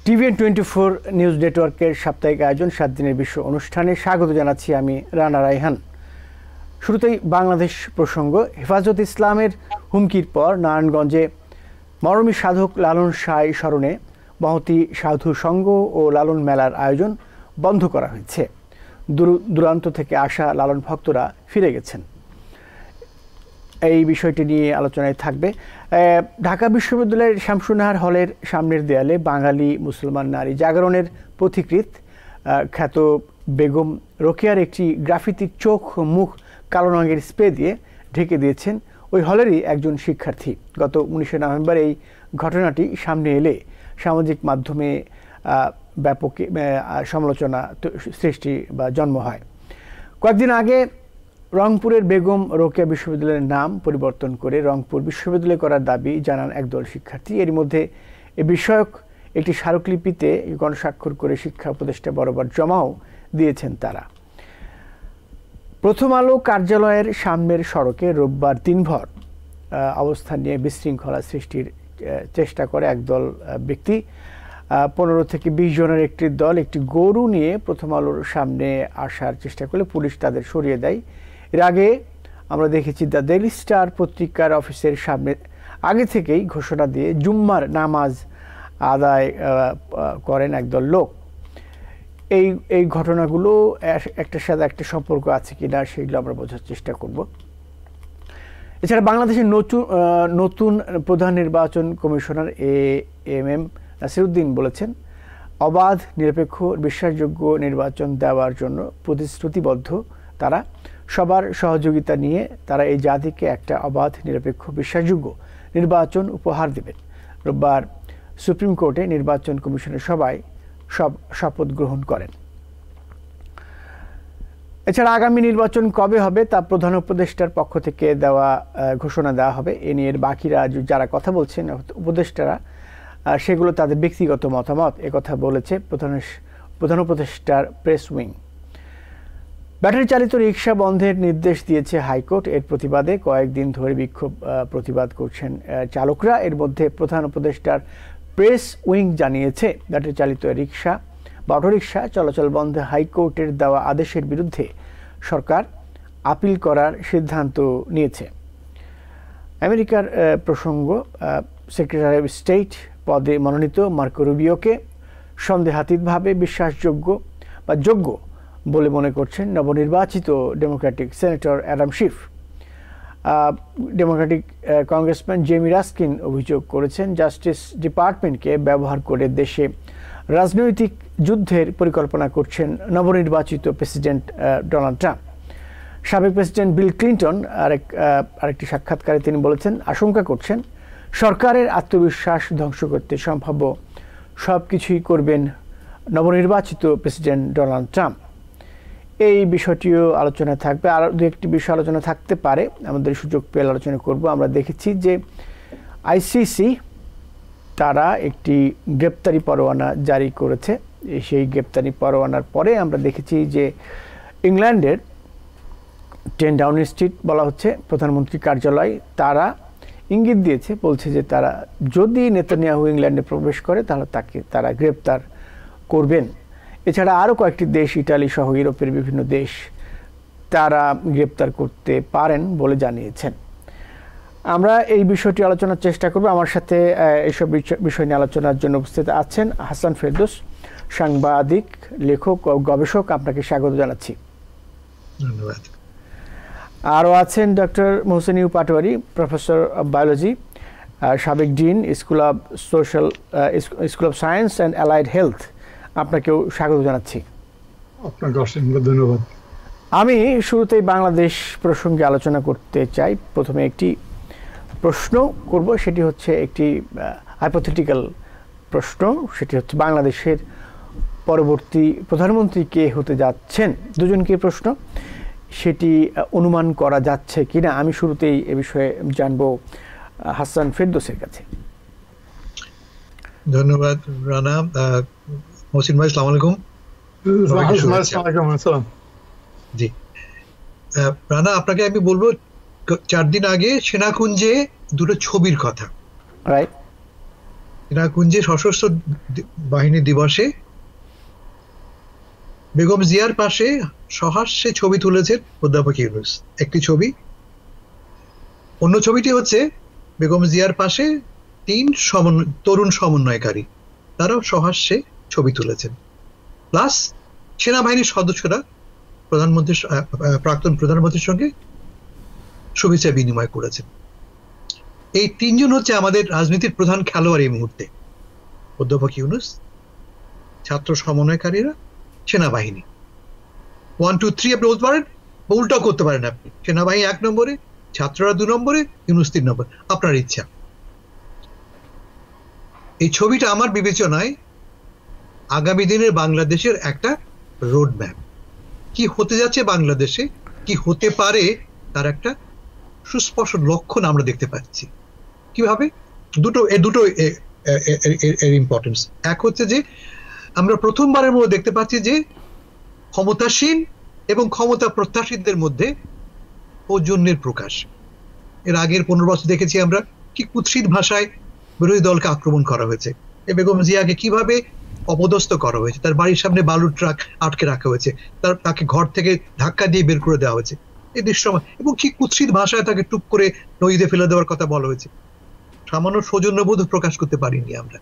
TVN24 news নেটওয়ার্কের সাপ্তাহিক আয়োজন 7 দিনের বিশ্ব অনুষ্ঠানে স্বাগত জানাচ্ছি আমি রানা রায়হান। শুরুতেই বাংলাদেশ প্রসঙ্গ। হেফাজত ইসলামের হুমকির পর নারায়ণগঞ্জে মরমী সাধক লালন সাঁই স্মরণে মহতী সাধু সংঘ ও লালন মেলার আয়োজন বন্ধ করা হয়েছে। দূরান্ত থেকে আসা লালন ভক্তরা ফিরে গেছেন। এই বিষয়টি নিয়ে আলোচনায় থাকবে। ঢাকা বিশ্ববিদ্যালয়ের শামসুন্নাহার হলের সামনের দেয়ালে বাঙালি মুসলমান নারী জাগরণের পথিকৃৎ খ্যাত বেগম রোকেয়ার একটি গ্রাফিতির চোখ মুখ কালো রঙের স্প্রে দিয়ে ঢেকে দিয়েছেন ওই হলেরই একজন শিক্ষার্থী। গত 19শে নভেম্বর এই ঘটনাটি সামনে এলে সামাজিক মাধ্যমে ব্যাপক সমালোচনা সৃষ্টি বা জন্ম হয়। কয়েকদিন আগে রংপুরের বেগম রোকেয়া বিশ্ববিদ্যালয়ের নাম পরিবর্তন করে রংপুর বিশ্ববিদ্যালয় করার দাবি জানান একদল শিক্ষার্থী। এর মধ্যে এ বিষয়ক একটি স্মারকলিপিতে গণস্বাক্ষর করে শিক্ষা উপদেষ্টা বরাবর জমাও দিয়েছেন তারা। প্রথম আলো কার্যালয়ের সামনের সড়কে রোববার দিনভর অবস্থান নিয়ে বিশৃঙ্খলা সৃষ্টির চেষ্টা করে একদল ব্যক্তি। 15 থেকে 20 জনের একটি দল একটি গরু নিয়ে প্রথম আলোর সামনে আসার চেষ্টা করলে পুলিশ তাদের সরিয়ে দেয়। এর আগে আমরা দেখেছি দ্য ডেইলি স্টার পত্রিকার অফিসের সামনে আগে থেকেই ঘোষণা দিয়ে জুম্মার নামাজ আদায় করেন একদল লোক। এই ঘটনাগুলো একটার সাথে একটা সম্পর্ক আছে কিনা সেগুলো আমরা বোঝার চেষ্টা করব। এছাড়া বাংলাদেশের নতুন প্রধান নির্বাচন কমিশনার এএমএম নাসিরউদ্দিন বলেছেন, অবাধ নিরপেক্ষ বিশ্বাসযোগ্য নির্বাচন দেওয়ার জন্য প্রতিশ্রুতিবদ্ধ তারা। সবার সহযোগিতা নিয়ে তারা এই জাতিকে একটা অবাধ নিরপেক্ষ বিশ্বাসযোগ্য নির্বাচন উপহার দেবেন। রোববার সুপ্রিম কোর্টে নির্বাচন কমিশনের সবাই শপথ গ্রহণ করেন। এছাড়া আগামী নির্বাচন কবে হবে তা প্রধান উপদেষ্টার পক্ষ থেকে ঘোষণা দেওয়া হবে। এ নিয়ে বাকিরা যারা কথা বলছেন উপদেষ্টারা সেগুলো তাদের ব্যক্তিগত মতামত, একথা বলেছে প্রধান উপদেষ্টার প্রেস উইং। ব্যাটারি চালিত রিকশা বন্ধের নির্দেশ দিয়েছে হাইকোর্ট। এর প্রতিবাদে কয়েকদিন ধরে বিক্ষোভ প্রতিবাদ করছেন চালকরা। এর মধ্যে প্রধান উপদেষ্টার প্রেস উইং জানিয়েছে, ব্যাটারি চালিত রিকশা বা অটোরিকশা চলাচল বন্ধে হাইকোর্টের দেওয়া আদেশের বিরুদ্ধে সরকার আপিল করার সিদ্ধান্ত নিয়েছে। আমেরিকার প্রসঙ্গ। সেক্রেটারি অফ স্টেট পদে মনোনীত মার্কো রুবিওকে সন্দেহাতীতভাবে বিশ্বাসযোগ্য বা যোগ্য বলে মনে করছেন নবনির্বাচিত democratic senator Adam Schiff. Democratic congressman Jamie Raskin অভিযোগ করেছেন, জাস্টিস ডিপার্টমেন্টকে ব্যবহার করে দেশে রাজনৈতিক যুদ্ধের পরিকল্পনা করছেন নবনির্বাচিত প্রেসিডেন্ট ডোনাল্ড ট্রাম্প। সাবেক প্রেসিডেন্ট বিল ক্লিন্টন আরেকটি সাক্ষাৎকারে তিনি বলেছেন, আশঙ্কা করছেন সরকারের আত্মবিশ্বাস ধ্বংস করতে সম্ভাব্য সব কিছুই করবেন নবনির্বাচিত প্রেসিডেন্ট ডোনাল্ড ট্রাম্প। এই বিষয়টিও আলোচনা থাকবে। আর দু একটি বিষয় আলোচনা থাকতে পারে, আমাদের সুযোগ পেলে আলোচনা করব। আমরা দেখেছি যে আইসিসি তারা একটি গ্রেপ্তারি পরোয়ানা জারি করেছে। সেই গ্রেপ্তারি পরোয়ানার পরে আমরা দেখেছি যে ইংল্যান্ডের 10 ডাউনিং স্ট্রিট বলা হচ্ছে প্রধানমন্ত্রী কার্যালয়, তারা ইঙ্গিত দিয়েছে, বলছে যে তারা যদি নেতানিয়াহু ইংল্যান্ডে প্রবেশ করে তাহলে তারা গ্রেপ্তার করবেন। এছাড়া আরও কয়েকটি দেশ, ইটালি সহ ইউরোপের বিভিন্ন দেশ তারা গ্রেপ্তার করতে পারেন বলে জানিয়েছেন। আমরা এই বিষয়টি আলোচনার চেষ্টা করব। আমার সাথে এইসব বিষয় নিয়ে আলোচনার জন্য উপস্থিত আছেন হাসান ফেরদৌস, সাংবাদিক, লেখক ও গবেষক। আপনাকে স্বাগত জানাচ্ছি। ধন্যবাদ। আরও আছেন doctor Mohsen U Patwari, professor of biology, সাবেক dean school of science and allied health. আপনাকেও স্বাগত জানাচ্ছি। আপনাকে অসংখ্য ধন্যবাদ। আমি শুরুতেই বাংলাদেশ প্রসঙ্গে আলোচনা করতে চাই। প্রথমে একটি প্রশ্ন করব, সেটি হচ্ছে একটি হাইপোথেটিক্যাল প্রশ্ন। সেটি হচ্ছে বাংলাদেশের পরবর্তী প্রধানমন্ত্রী কে হতে যাচ্ছেন। দুজনকে প্রশ্ন, সেটি অনুমান করা যাচ্ছে কিনা। আমি শুরুতেই এ বিষয়ে জানবো হাসান ফেরদৌসের কাছে। ধন্যবাদ রানা। মহসিন ভাই, আসসালামু আলাইকুম। জি রানা, আপনাকে আমি বলবো 4 দিন আগে সেনাকুঞ্জে দুটো ছবির কথা। সেনাকুঞ্জে সশস্ত্র বাহিনী দিবসে বেগম জিয়ার পাশে সহাস্যে ছবি তুলেছেন অধ্যাপক ইউনূস। একটি ছবি। অন্য ছবিটি হচ্ছে বেগম জিয়ার পাশে 3 তরুণ সমন্বয়কারী, তারাও সহাস্যে ছবি তুলেছেন। প্লাস সেনাবাহিনীর সদস্যরা প্রাক্তন প্রধানমন্ত্রীর সঙ্গে শুভেচ্ছা বিনিময় করেছেন। এই 3 জন হচ্ছে আমাদের রাজনীতির প্রধান খেলোয়াড় এই মুহূর্তে। অধ্যাপক ইউনূস, ছাত্র সমন্বয়কারীরা, সেনাবাহিনী। 1 2 3 আপনি বলতে পারেন, বা উল্টাও করতে পারেন আপনি। সেনাবাহিনী 1 নম্বরে, ছাত্ররা 2 নম্বরে, ইউনূস 3 নম্বর, আপনার ইচ্ছা। এই ছবিটা আমার বিবেচনায় আগামী দিনের বাংলাদেশের একটা রোড ম্যাপ। কি হতে যাচ্ছে বাংলাদেশে, কি হতে পারে, তার একটা সুস্পষ্ট লক্ষণ আমরা দেখতে পাচ্ছি। কিভাবে? দুটো এর ইম্পর্টেন্স। এক হচ্ছে যে আমরা প্রথমবারের মধ্যে দেখতে পাচ্ছি যে ক্ষমতাসীন এবং ক্ষমতা প্রত্যাশীদের মধ্যে সৌজন্যের প্রকাশ। এর আগের 15 বছর দেখেছি আমরা কি কুৎসিত ভাষায় বিরোধী দলকে আক্রমণ করা হয়েছে, বেগম জিয়াকে কিভাবে অপদস্থ করা হয়েছে, তার বাড়ির সামনে বালুর ট্রাক আটকে রাখা হয়েছে, তাকে ঘর থেকে ধাক্কা দিয়ে বের করে দেওয়া হয়েছে এই দৃশ্য, এবং কি কুৎসিত ভাষায় তাকে টুপ করে নদীতে ফেলে দেওয়ার কথা বলা হয়েছে। সামান্য সৌজন্যবোধ প্রকাশ করতে পারিনি আমরা।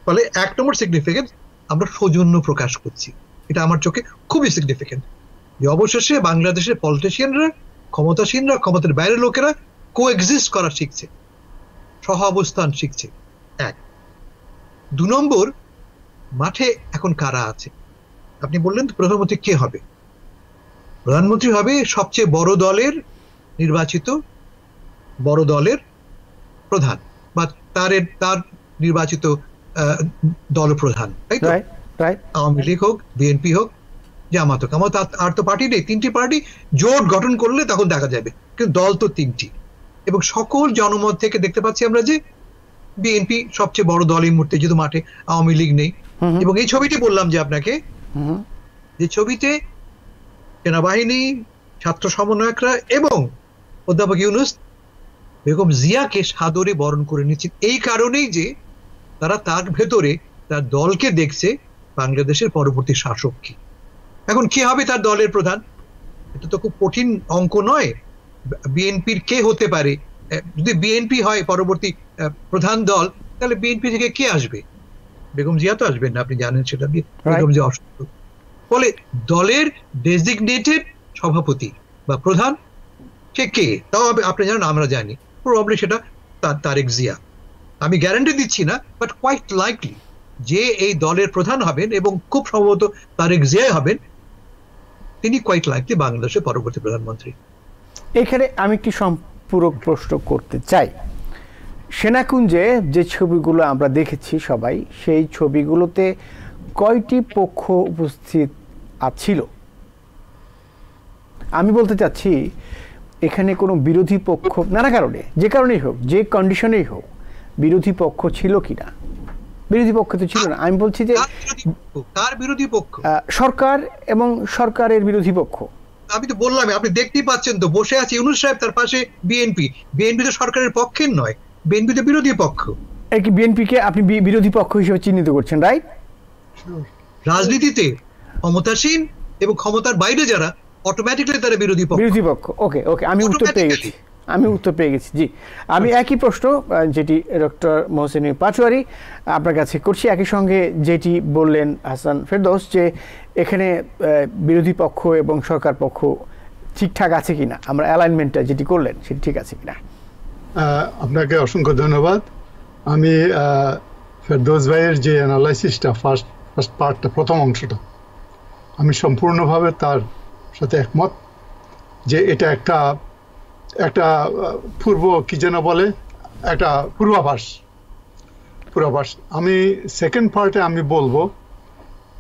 ফলে 1 নম্বর সিগনিফিকেন্স, আমরা সৌজন্য প্রকাশ করছি। এটা আমার চোখে খুবই সিগনিফিকেন্ট যে অবশেষে বাংলাদেশের পলিটিশিয়ানরা, ক্ষমতাসীনরা, ক্ষমতার বাইরের লোকেরা কোএক্সিস্ট করা শিখছে, সহ অবস্থান শিখছে। 1। 2 নম্বর, মাঠে এখন কারা আছে? আপনি বললেন প্রধানমন্ত্রী কে হবে? প্রধানমন্ত্রী হবে সবচেয়ে বড় দলের নির্বাচিত বড় দলের প্রধান, বা তার নির্বাচিত দল প্রধান, তাই তো? আওয়ামী লীগ হোক, বিএনপি হোক, জামাত হোক। আমার আর তো পার্টি নেই, 3টি পার্টি জোট গঠন করলে তখন দেখা যাবে, কিন্তু দল তো 3টি। এবং সকল জনমত থেকে দেখতে পাচ্ছি আমরা যে বিএনপি সবচেয়ে বড় দল এই মুহূর্তে, যেহেতু মাঠে আওয়ামী লীগ নেই। এবং এই ছবিটি বললাম যে আপনাকে, যে ছবিতে সেনাবাহিনী, ছাত্র সমন্বয়করা এবং অধ্যাপক ইউনূস বেগম জিয়াকে সাদরে বরণ করে নিচ্ছেন, এই কারণেই যে তারা তার ভেতরে তার দলকে দেখছে বাংলাদেশের পরবর্তী শাসক কি। এখন কি হবে তার দলের প্রধান? এটা তো খুব কঠিন অঙ্ক নয়। বিএনপির কে হতে পারে? যদি বিএনপি হয় পরবর্তী প্রধান দল, তাহলে বিএনপি থেকে কে আসবে? বেগম জিয়া তো আসবেন না, আপনি জানেন সেটা। বেগম জিয়া অসুস্থ। ফলে দলের ডেজিগনেটেড সভাপতি বা প্রধান সে কে, তাও আপনি জানেন, আমরা জানি। প্রবাবলি সেটা তারেক জিয়া। আমি গ্যারান্টি দিচ্ছি না, বাট কোয়াইট লাইকলি যে এই দলের প্রধান হবেন, এবং খুব সম্ভবত তারেক জিয়া হবেন, তিনি কোয়াইট লাইকলি বাংলাদেশের পরবর্তী প্রধানমন্ত্রী। এখানে আমি একটি সম্পূরক প্রশ্ন করতে চাই। সেনাকুঞ্জে যে ছবিগুলো আমরা দেখেছি সবাই, সেই ছবিগুলোতে কয়টি পক্ষ উপস্থিত ছিল? আমি বলতে চাচ্ছি এখানে কোনো বিরোধী পক্ষ, নানা কারণে, যে কারণেই হোক, যে কন্ডিশনেই হোক, বিরোধী পক্ষ ছিল কিনা? বিরোধী পক্ষ তো ছিল না। আমি বলছি যে কার বিরোধী পক্ষ? সরকার এবং সরকারের বিরোধী পক্ষ। আমি তো বললাম, আপনি দেখতেই পাচ্ছেন তো, বসে আছে ইউনূস সাহেব, তার পাশে বিএনপি। বিএনপি তো সরকারের পক্ষের নয়, বিএনপি তো বিরোধী পক্ষ। কি বিএনপিকে আপনি বিরোধী পক্ষ হিসেবে চিহ্নিত করছেন, রাইট? রাজনীতিতে ক্ষমতাসীন এবং ক্ষমতার বাইরে যারা, অটোমেটিক্যালি তারা বিরোধী পক্ষ। বিরোধী পক্ষ। ওকে, আমি উত্তর পেয়ে গেছি। জি, আমি একই প্রশ্ন যেটি ডক্টর মোহসেনী পাটোয়ারী আপনার কাছে করছি, একই সঙ্গে যেটি বললেন হাসান ফেরদৌস, যে এখানে বিরোধী পক্ষ এবং সরকার পক্ষ ঠিকঠাক আছে কিনা, আমরা অ্যালাইনমেন্টটা যেটি করলেন সেটি ঠিক আছে কিনা। আপনাকে অসংখ্য ধন্যবাদ। আমি ফেরদৌস ভাইয়ের যে অ্যানালাইসিসটা, ফার্স্ট পার্টটা, প্রথম অংশটা, আমি সম্পূর্ণভাবে তার সাথে একমত যে এটা একটা পূর্ব কি যেন বলে, একটা পূর্বাভাস। আমি সেকেন্ড পার্টে আমি বলবো,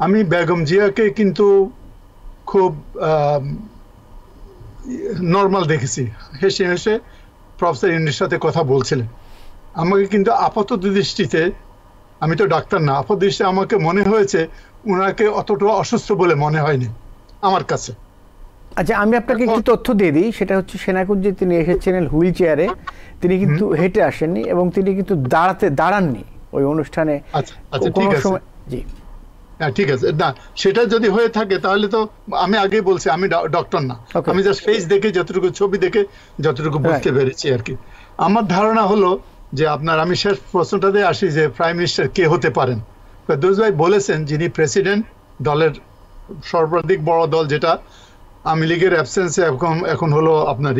আমি বেগম জিয়াকে কিন্তু খুব নর্মাল দেখেছি। হেসে হেসে প্রফেসর ইউনূসের সাথে কথা বলছিলেন। আমাকে কিন্তু আপাত দৃষ্টিতে, আমি তো ডাক্তার না, আপাত দৃষ্টিতে আমাকে মনে হয়েছে উনাকে অতটা অসুস্থ বলে মনে হয়নি আমার কাছে। আচ্ছা, আমি আপনাকে একটু তথ্য দিয়ে দিই। সেটা হচ্ছে সেনাকুঞ্জে তিনি এসেছিলেন হুইল চেয়ারে, তিনি কিন্তু হেঁটে আসেননি এবং তিনি কিন্তু দাঁড়াননি ওই অনুষ্ঠানে কোনো সময়। জি, ঠিক আছে। না, সেটা যদি হয়ে থাকে তাহলে তো আমি আগে বলছি আমি ডক্টর না, আমি জাস্ট ফেস দেখে যতটুকু, ছবি দেখে যতটুকু বুঝতে পেরেছি আর কি। আমার ধারণা হলো যে আপনার, আমি শেষ প্রশ্নটাতে আসি যে প্রাইম মিনিস্টার কে হতে পারেন। ফেরদৌস ভাই বলেছেন যিনি প্রেসিডেন্ট, দলের সর্বাধিক বড় দল যেটা, আওয়ামী লীগের অ্যাবসেন্সে এখন হলো আপনার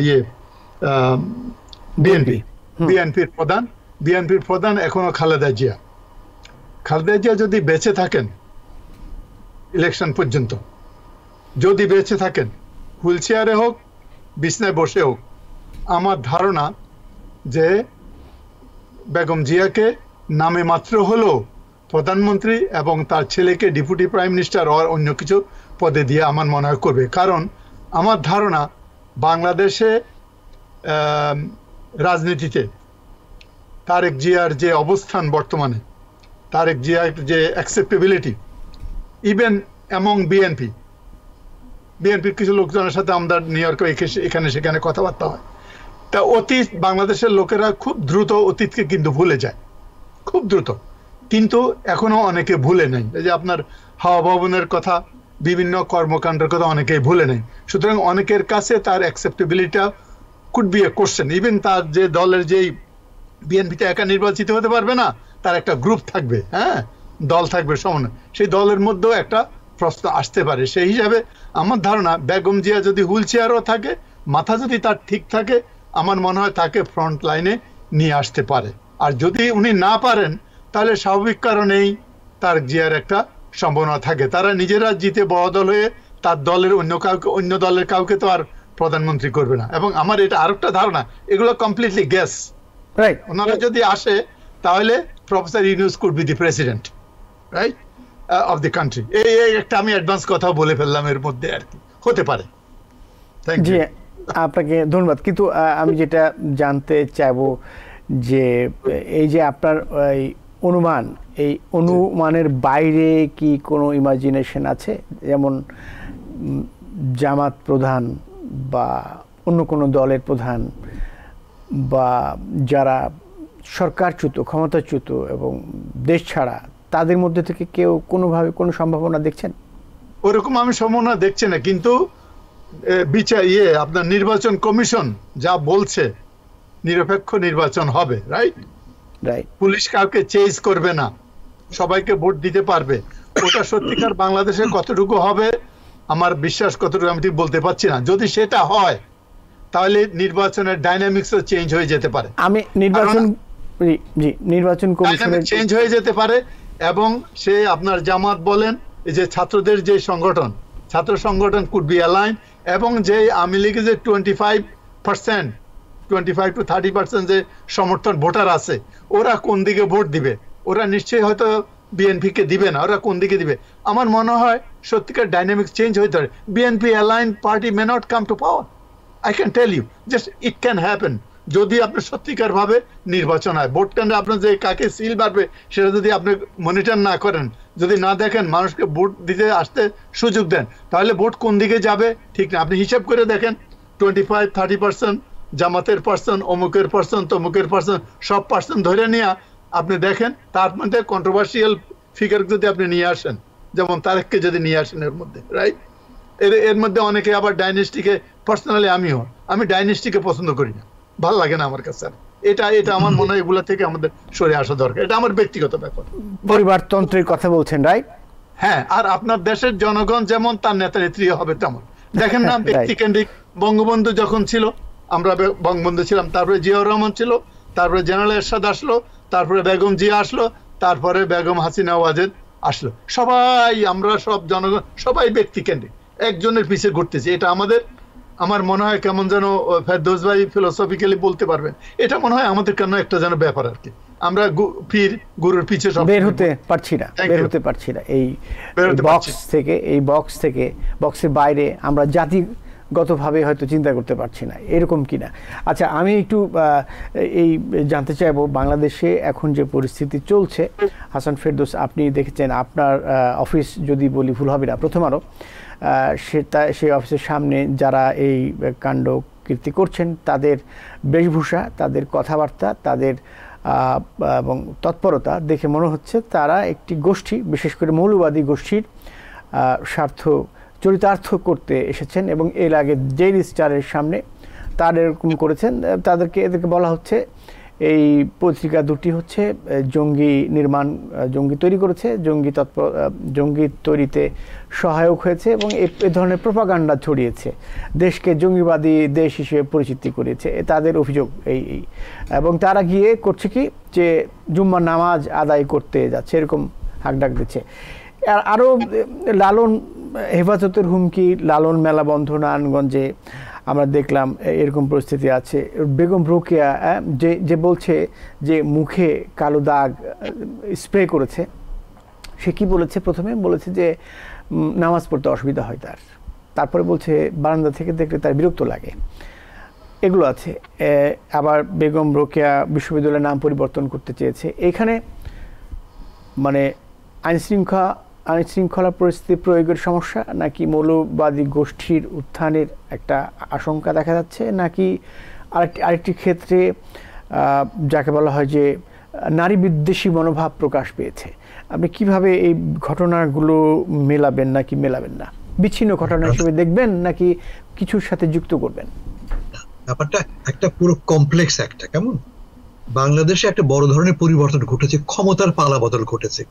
বিএনপির প্রধান এখনো খালেদা জিয়া। খালেদা জিয়া যদি বেঁচে থাকেন ইলেকশন পর্যন্ত, যদি বেঁচে থাকেন, হুইল চেয়ারে হোক, বিছনায় বসে হোক, আমার ধারণা যে বেগম জিয়াকে নামে মাত্র হলেও প্রধানমন্ত্রী এবং তার ছেলেকে ডেপুটি প্রাইম মিনিস্টার আর অন্য কিছু পদে দিয়ে আমার মনে হয় করবে। কারণ আমার ধারণা বাংলাদেশে রাজনীতিতে তারেক জিয়ার যে অবস্থান বর্তমানে, তারেক জিয়ার যে অ্যাকসেপ্টেবিলিটি, ইভেন অ্যামং বিএনপির কিছু লোকজনের সাথে আমাদের নিউ ইয়র্কে এখানে সেখানে কথাবার্তা হয়, তা অতীত বাংলাদেশের লোকেরা খুব দ্রুত অতীতকে কিন্তু ভুলে যায়, খুব দ্রুত। কিন্তু এখনো অনেকে ভুলে নেই। এই যে আপনার হাওয়া ভবনের কথা, বিভিন্ন কর্মকাণ্ডের কথা অনেকেই ভুলে নেই। সুতরাং অনেকের কাছে তার অ্যাকসেপ্টেবিলিটিটা could be a question. Even তার যে দলের যেই বিএনপিতে একা নির্বাচিত হতে পারবে না, তার একটা গ্রুপ থাকবে, হ্যাঁ, দল থাকবে সমন্বয়, সেই দলের মধ্যেও একটা প্রশ্ন আসতে পারে। সেই হিসাবে আমার ধারণা বেগম জিয়া যদি হুইল চেয়ারও থাকে, মাথা যদি তার ঠিক থাকে, আমার মনে হয় তাকে ফ্রন্ট লাইনে নিয়ে আসতে পারে। আর যদি উনি না পারেন, তাহলে স্বাভাবিক কারণেই তারেক জিয়ার একটা সম্ভাবনা থাকে। তারা নিজেরা জিতে বড় দল হয়ে তার দলের অন্য দলের কাউকে তো আর প্রধানমন্ত্রী করবে না। এবং আমার এটা আরেকটা ধারণা, এগুলো কমপ্লিটলি গ্যাস। রাইট, ওনারা যদি আসে তাহলে professor Yunus could be the president, right, of the country. এই একটা আমি অ্যাডভান্স কথা বলে ফেললাম এর মধ্যে আর কি, হতে পারে। জি, আপনাকে ধন্যবাদ। কিন্তু আমি যেটা জানতে চাইবো যে এই যে আপনার অনুমান, এই অনুমানের বাইরে কি কোনো ইমাজিনেশন আছে? যেমন জামাত প্রধান বা অন্য কোনো দলের প্রধান বা যারা সরকারচ্যুত, ক্ষমতাচ্যুত এবং দেশ ছাড়া, তাদের মধ্যে থেকে কেউ কোনোভাবে কোনো সম্ভাবনা দেখছেন? ওরকম আমি সম্ভাবনা দেখছি না, কিন্তু আপনার নির্বাচন কমিশন যা বলছে নিরপেক্ষ নির্বাচন হবে, রাইট, পুলিশ কাউকে চেজ করবে না, সবাইকে ভোট দিতে পারবে। ওটা সত্যিকার বাংলাদেশে কতটুকু হবে আমার বিশ্বাস কতটুকু আমি ঠিক বলতে পারছি না। যদি সেটা হয় তাহলে নির্বাচনের ডাইনামিক্সও চেঞ্জ হয়ে যেতে পারে। আমি নির্বাচন কমিশনের চেঞ্জ হয়ে যেতে পারে। এবং সে আপনার জামাত বলেন, এই যে ছাত্রদের যে সংগঠন, ছাত্র সংগঠন কুড বি অ্যালাইন, এবং যে আওয়ামী লীগের যে 25% 25 to 30% যে সমর্থন ভোটার আছে, ওরা কোন দিকে ভোট দিবে? ওরা নিশ্চয়ই হয়তো বিএনপিকে দিবে না, ওরা কোন দিকে দিবে? আমার মনে হয় সত্যিকার ডাইনামিক্স চেঞ্জ হইতে পারে। BNP align party may not come to power, I can tell you, just it can happen. যদি আপনার সত্যিকার ভাবে নির্বাচন হয়, ভোট কেন্দ্রে আপনার যে কাকে সিল মারবে সেটা যদি আপনি মনিটর না করেন, যদি না দেখেন, মানুষকে ভোট দিতে আসতে সুযোগ দেন, তাহলে ভোট কোন দিকে যাবে ঠিক না। আপনি হিসাব করে দেখেন, 25-30% জামাতের পার্সন, অমুকের পার্সন, তমুকের পার্সন, সব পার্সন ধরে নিয়ে আপনি দেখেন, তার মধ্যে কন্ট্রোভার্সিয়াল ফিগার যদি আপনি নিয়ে আসেন, যেমন তারেককে যদি নিয়ে আসেন এর মধ্যে, রাইট, এর মধ্যে অনেকে আবার ডাইনেস্টিকে, পার্সোনালি আমি ডাইনেস্টিকে পছন্দ করি না, ভালো লাগে না আমার কাছে। এটা আমার মনে হয় এগুলা থেকে আমাদের সরে আসা দরকার। এটা আমার ব্যক্তিগত ব্যাপার। পরিবারতন্ত্রের কথা বলছেন, রাইট? হ্যাঁ, আর আপনার দেশের জনগণ যেমন তার নেতা নেত্রী হবে তেমন। দেখেন না, ব্যক্তিকেন্দ্রিক। বঙ্গবন্ধু যখন ছিল, আমরা বঙ্গবন্ধু ছিলাম, তারপরে জিয়াউর রহমান ছিল, তারপরে জেনারেল এরশাদ আসলো, তারপরে বেগম জিয়া আসলো, তারপরে বেগম হাসিনা ওয়াজেদ আসলো। সবাই, আমরা সব জনগণ সবাই ব্যক্তিকেন্দ্রিক, একজনের পিছে ঘুরতেছি। এটা আমার মনে হয় কেমন যেন ফেরদৌস ভাই ফিলোসফিক্যালি বলতে পারবেন, এটা মনে হয় আমাদের কেন একটা যেন ব্যাপার আর কি। আমরা গুরুর পিছে বের হতে পারছি না এই বক্স থেকে, বক্সের বাইরে আমরা জাতিগতভাবে হয়তো চিন্তা করতে পারছি না, এরকম কিনা। আচ্ছা, আমি একটু এই জানতে চাইবো, বাংলাদেশে এখন যে পরিস্থিতি চলছে, হাসান ফেরদৌস, আপনি দেখেছেন, আপনার অফিস, যদি বলি ভুল হবে না, প্রথম আলো, সেই অফিসের সামনে যারা এই কাণ্ড কীর্তি করছেন তাদের বেশভূষা, তাদের কথাবার্তা, তাদের এবং তৎপরতা দেখে মনে হচ্ছে তারা একটি গোষ্ঠী, বিশেষ করে মৌলবাদী গোষ্ঠীর স্বার্থ চরিতার্থ করতে এসেছেন। এবং এর আগে ডেইলি স্টারের সামনে তারা এরকম করেছেন। এদেরকে বলা হচ্ছে এই পত্রিকা দুটি হচ্ছে জঙ্গি তৈরি করেছে, জঙ্গি তৈরিতে সহায়ক হয়েছে এবং এ ধরনের প্রোপাগান্ডা ছড়িয়েছে, দেশকে জঙ্গিবাদী দেশ হিসেবে পরিচিতি করেছে, তাদের অভিযোগ এই। এবং তারা গিয়ে করছে কি যে জুম্মার নামাজ আদায় করতে যাচ্ছে, এরকম হাঁকডাক দিচ্ছে। আরও লালন হেফাজতের হুমকি, লালন মেলা বন্ধ নারায়ণগঞ্জে আমরা দেখলাম এরকম পরিস্থিতি আছে। বেগম রোকেয়া যে বলছে যে মুখে কালো দাগ স্প্রে করেছে, সে কি বলেছে? প্রথমে বলেছে যে নামাজ পড়তে অসুবিধা হয় তারপরে বলছে বারান্দা থেকে দেখলে তার বিরক্ত লাগে, এগুলো আছে। আবার বেগম রোকেয়া বিশ্ববিদ্যালয়ের নাম পরিবর্তন করতে চেয়েছে। এখানে মানে আইনশৃঙ্খলা পরিস্থিতি প্রয়োগের সমস্যা, নাকি মৌলবাদী গোষ্ঠীর উত্থানের একটা আশঙ্কা দেখা যাচ্ছে, নাকি আরেকটি ক্ষেত্রে যাকে বলা হয় যে নারী বিদ্বেষী মনোভাব প্রকাশ পেয়েছে? আপনি কিভাবে এই ঘটনাগুলো মেলাবেন নাকি মেলাবেন না? বিচ্ছিন্ন ঘটনা হিসেবে দেখবেন নাকি কিছুর সাথে যুক্ত করবেন? ব্যাপারটা একটা পুরো কমপ্লেক্স একটা, কেমন বাংলাদেশে একটা বড় ধরনের পরিবর্তন ঘটেছে, ক্ষমতার পালা বদল ঘটেছে।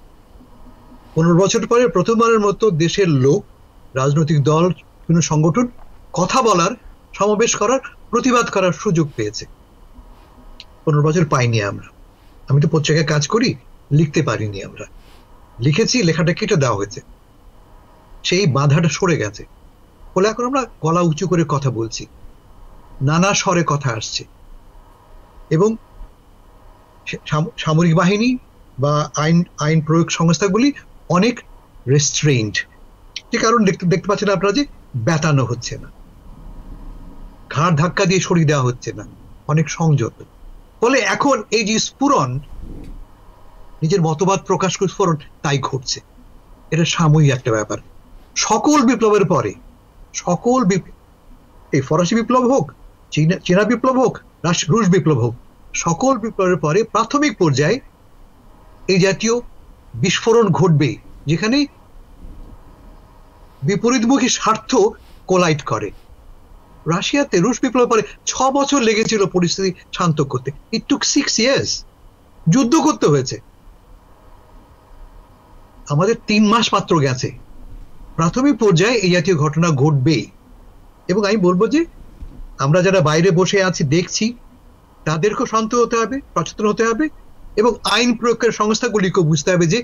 15 বছর পরে প্রথমবারের মতো দেশের লোক, রাজনৈতিক দল, বিভিন্ন সংগঠন কথা বলার, সমাবেশ করার, প্রতিবাদ করার সুযোগ পেয়েছে। 15 বছর পাইনি আমরা। আমি তো পত্রিকায় কাজ করি, লিখতে পারিনি আমরা। লিখেছি, লেখাটা কেটে দেওয়া হয়েছে, সেই বাধাটা সরে গেছে। ফলে এখন আমরা গলা উঁচু করে কথা বলছি, নানা স্বরে কথা আসছে, এবং সামরিক বাহিনী বা আইন প্রয়োগ সংস্থাগুলি অনেক রেস্ট্রেইনড। যে কারণ দেখতে পাচ্ছেন আপনারা যে ব্যথানো হচ্ছে না, ঘাড় ধাক্কা দিয়ে সরিয়ে দেওয়া হচ্ছে না, অনেক সংযত। ফলে এখন এই যে স্ফুরণ, নিজের মতবাদ প্রকাশ করে স্ফুরণ, তাই ঘটছে। এটা সাময়িক একটা ব্যাপার। সকল বিপ্লবের পরে, এই ফরাসি বিপ্লব হোক, চীনা বিপ্লব হোক, রুশ বিপ্লব হোক, সকল বিপ্লবের পরে প্রাথমিক পর্যায়ে এই জাতীয় বিস্ফোরণ ঘটবে, যেখানে বিপরীতমুখী স্বার্থ কোলাইড করে। রাশিয়াতে রুশ বিপ্লবের পরে 6 বছর লেগেছিল পরিস্থিতি শান্ত করতে। ইট টুক 6 years, যুদ্ধ করতে হয়েছে। আমাদের 3 মাস মাত্র গেছে। প্রাথমিক পর্যায়ে এই জাতীয় ঘটনা ঘটবে, এবং আমি বলবো যে আমরা যারা বাইরে বসে আছি দেখছি, তাদেরকেও শান্ত হতে হবে, সচেতন হতে হবে, এবং আইন প্রয়োগের সংস্থাগুলিকেও বুঝতে হবে যে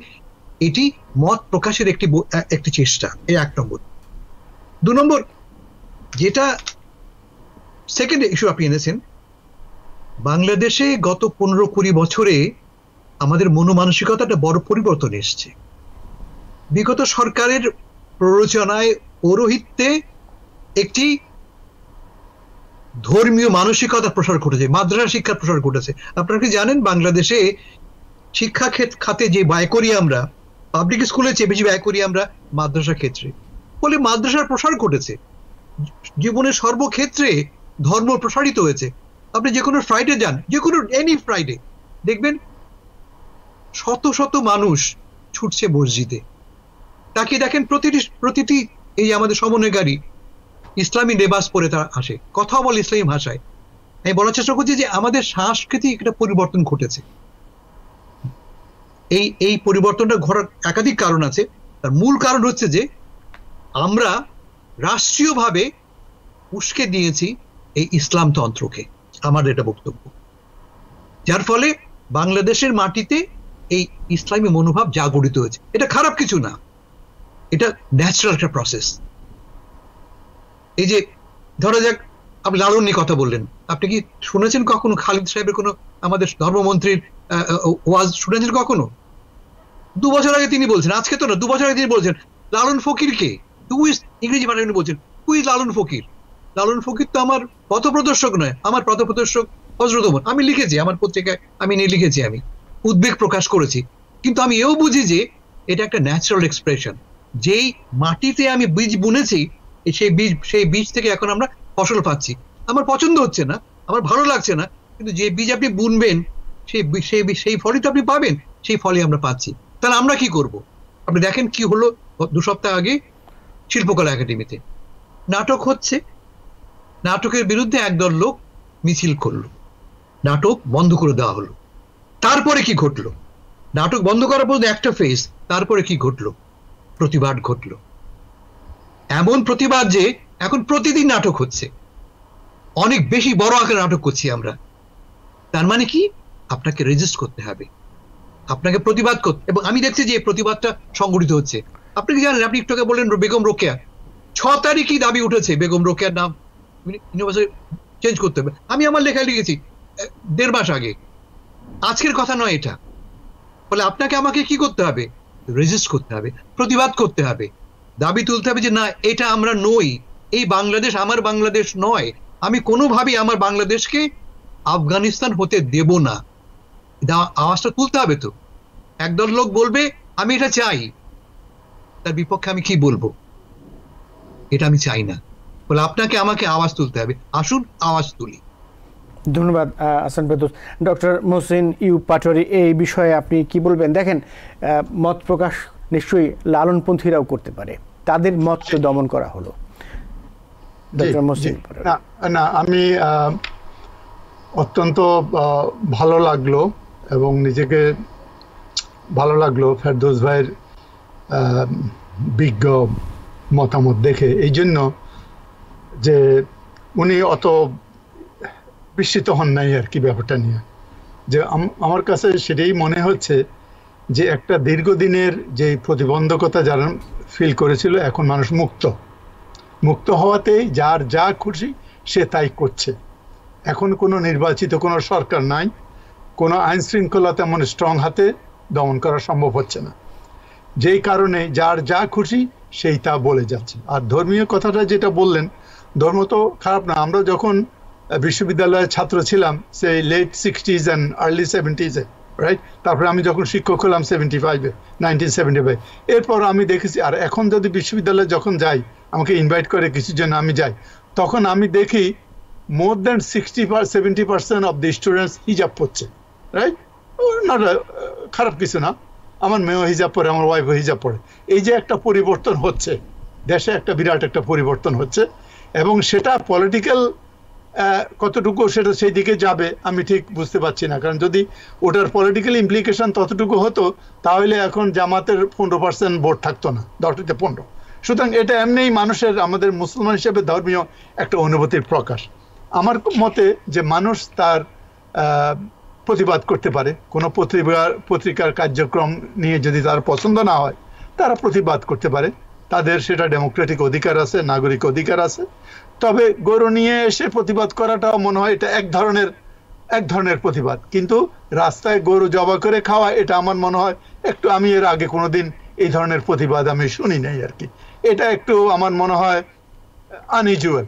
এটি মত প্রকাশের একটি চেষ্টা। এই 1 নম্বর। 2 নম্বর, যেটা সেকেন্ড ইস্যু আপনি এনেছেন, বাংলাদেশে গত 15-20 বছরে আমাদের মনোমানসিকতাটা বড় পরিবর্তন এসছে। বিগত সরকারের প্ররোচনায়, পৌরোহিত্যে একটি ধর্মীয় মানসিকতা প্রসার ঘটেছে, মাদ্রাসা শিক্ষার প্রসার ঘটেছে। আপনারা কি জানেন বাংলাদেশে শিক্ষা খাতে যে ব্যয় করি আমরা, পাবলিক স্কুলের চেয়ে বেশি ব্যয় করি আমরা মাদ্রাসা ক্ষেত্রে। ফলে মাদ্রাসার প্রসার ঘটেছে, জীবনের সর্বক্ষেত্রে ধর্ম প্রসারিত হয়েছে। আপনি যে কোনো ফ্রাইডে যান, যে কোনো এনি ফ্রাইডে, দেখবেন শত শত মানুষ ছুটছে মসজিদে। তাকে দেখেন প্রতিটি এই আমাদের সমন্বয়কারী ইসলামী লেবাস পরে তারা আসে, কথা বলে ইসলামী ভাষায়। আমি বলার চেষ্টা করছি যে আমাদের সাংস্কৃতিক একটা পরিবর্তন ঘটেছে। এই পরিবর্তনটা ঘটার একাধিক কারণ আছে। তার মূল কারণ হচ্ছে যে আমরা রাষ্ট্রীয়ভাবে উস্কে দিয়েছি এই ইসলামতন্ত্রকে, আমার এটা বক্তব্য। যার ফলে বাংলাদেশের মাটিতে এই ইসলামী মনোভাব জাগরিত হয়েছে। এটা খারাপ কিছু না, এটা ন্যাচারাল একটা প্রসেস। এই যে ধরা যাক, আপনি লালন নিয়ে কথা বললেন, আপনি কি শুনেছেন কখনো খালিদ সাহেবের কোনো, আমাদের ধর্মমন্ত্রীর ওয়াজ শুনেছেন কখনো? 2 বছর আগে তিনি বলছেন, আজকে তো না, 2 বছর আগে তিনি বলছেন লালন ফকিরকে, ইংরেজি ভাষায় বলছেন হুই লালন ফকির। লালন ফকির তো আমার পথপ্রদর্শক নয়, আমার পথপ্রদর্শক হযরত ওমর। আমি লিখেছি, আমার পত্রিকায় আমি নিয়ে লিখেছি, আমি উদ্বেগ প্রকাশ করেছি। কিন্তু আমি এও বুঝি যে এটা একটা ন্যাচারাল এক্সপ্রেশন। যেই মাটিতে আমি বীজ বুনেছি সেই বীজ থেকে এখন আমরা ফসল পাচ্ছি। আমার পছন্দ হচ্ছে না, আমার ভালো লাগছে না, কিন্তু যে বীজ আপনি বুনবেন সেই ফলই তো আপনি পাবেন, সেই ফলই আমরা পাচ্ছি। তাহলে আমরা কি করব? আপনি দেখেন কি হলো 2 সপ্তাহ আগে শিল্পকলা একাডেমিতে নাটক হচ্ছে, নাটকের বিরুদ্ধে একদল লোক মিছিল করলো, নাটক বন্ধ করে দেওয়া হলো। তারপরে কি ঘটলো? নাটক বন্ধ করার পর একটা ফেজ, তারপরে কি ঘটলো? প্রতিবাদ ঘটলো, এমন প্রতিবাদ যে এখন প্রতিদিন নাটক হচ্ছে, অনেক বেশি বড় আকারে নাটক করছি আমরা। তার মানে কি? আপনাকে রেজিস্ট করতে হবে, আপনাকে প্রতিবাদ করতে, এবং আমি দেখছি যে প্রতিবাদটা সংগঠিত হচ্ছে। আপনি কি জানেন, আপনি একটু আগে বললেন বেগম রোকেয়া, 6 তারিখই দাবি উঠেছে বেগম রোকেয়ার নাম ইউনিভার্সিটি চেঞ্জ করতে হবে। আমি আমার লেখায় লিখেছি 1.5 মাস আগে, আজকের কথা নয় এটা। ফলে আপনাকে আমাকে কি করতে হবে? রেজিস্ট করতে হবে, প্রতিবাদ করতে হবে, দাবি তুলতে হবে যে না, এটা আমরা নই, এই বাংলাদেশ আমার বাংলাদেশ নয়, আমি কোনোভাবেই আমার বাংলাদেশকে আফগানিস্তান হতে দেব না। আওয়াজটা তুলতে হবে। তো একদল লোক বলবে আমি এটা চাই, তার বিপক্ষে আমি কি বলবো? এটা আমি চাই না। বলে আপনাকে আমাকে আওয়াজ তুলতে হবে, আসুন আওয়াজ তুলি। ধন্যবাদ আহসান ফেরদৌস। ডক্টর মহসিন ইউব পাটোয়ারী, এই বিষয়ে আপনি কি বলবেন? দেখেন, মত প্রকাশ নিশ্চয়ই লালনপন্থীরাও করতে পারে, তাদের মত দমন করা হলো। ডক্টর মহসিন, না, আমি অত্যন্ত ভালো লাগলো এবং নিজেকে ভালো লাগলো ফেরদৌস ভাইয়ের বিজ্ঞ মতামত দেখে, এই জন্য যে উনি অত বিস্মিত হন নাই আর কি ব্যাপারটা নিয়ে। যে আমার কাছে সেটাই মনে হচ্ছে যে একটা দীর্ঘদিনের যে প্রতিবন্ধকতা যারা ফিল করেছিল, এখন মানুষ মুক্ত হওয়াতেই যার যা খুশি সে তাই করছে। এখন কোনো নির্বাচিত কোনো সরকার নাই, কোনো আইন শৃঙ্খলা তেমন স্ট্রং হাতে দমন করা সম্ভব হচ্ছে না, যেই কারণে যার যা খুশি সেই তা বলে যাচ্ছে। আর ধর্মীয় কথাটা যেটা বললেন, ধর্ম তো খারাপ না। আমরা যখন বিশ্ববিদ্যালয়ের ছাত্র ছিলাম, সেই late 60s and early 70s, right? তারপরে আমি যখন শিক্ষক হলাম 1975, এরপর আমি দেখেছি। আর এখন যদি বিশ্ববিদ্যালয়ে যখন যাই, আমাকে ইনভাইট করে কিছুর জন্য আমি যাই, তখন আমি দেখি more than 60-70% of the students হিজাব পড়ছে, রাইট? নট খারাপ কিছু না, আমার মেয়েও হিজাব পড়ে, আমার ওয়াইফও হিজাব পড়ে। এই যে একটা পরিবর্তন হচ্ছে দেশে, একটা বিরাট একটা পরিবর্তন হচ্ছে, এবং সেটা পলিটিক্যাল কতটুকু সেটা সেই দিকে যাবে আমি ঠিক বুঝতে পারছি না। কারণ যদি ওটার পলিটিক্যাল ইমপ্লিকেশন ততটুকু হতো, তাহলে এখন জামাতের 15% ভোট থাকতো না, 10টিতে 15। সুতরাং এটা এমনিই মানুষের, আমাদের মুসলমান হিসেবে ধর্মীয় একটা অনুভূতির প্রকাশ। আমার মতে যে মানুষ তার প্রতিবাদ করতে পারে, কোনো পত্রিকার কার্যক্রম নিয়ে যদি তার পছন্দ না হয়, তারা প্রতিবাদ করতে পারে, তাদের সেটা ডেমোক্রেটিক অধিকার আছে, নাগরিক অধিকার আছে। তবে গরু নিয়ে এসে প্রতিবাদ করাটাও মনে হয় এটা এক ধরনের প্রতিবাদ, কিন্তু রাস্তায় গরু জবাই করে খাওয়া, এটা আমার মনে হয় একটু, আমি এর আগে কোনোদিন এই ধরনের প্রতিবাদ আমি শুনি নাই আর কি। এটা একটু আমার মনে হয় আনইউজুয়াল,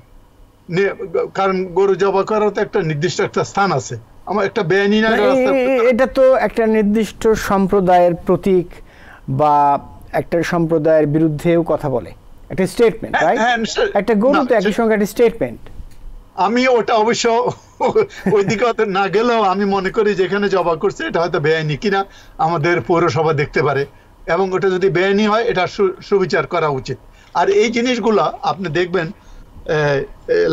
কারণ গরু জবাই করার তো একটা নির্দিষ্ট একটা স্থান আছে, আমার একটা বেআইনি না, এটা তো একটা নির্দিষ্ট সম্প্রদায়ের প্রতীক বা একটা সম্প্রদায়ের বিরুদ্ধেও কথা বলে, একটা স্টেটমেন্ট, রাইট? একটা গরু তো একই সঙ্গে একটা স্টেটমেন্ট। আমি ওটা অবশ্য ওই দিকে না গেলেও আমি মনে করি যেখানে জবাই করছে এটা হয়তো বেআইনি কিনা আমাদের পৌরসভা দেখতে পারে, এবং ওটা যদি বেআইনি হয় এটা সুবিচার করা উচিত। আর এই জিনিসগুলা আপনি দেখবেন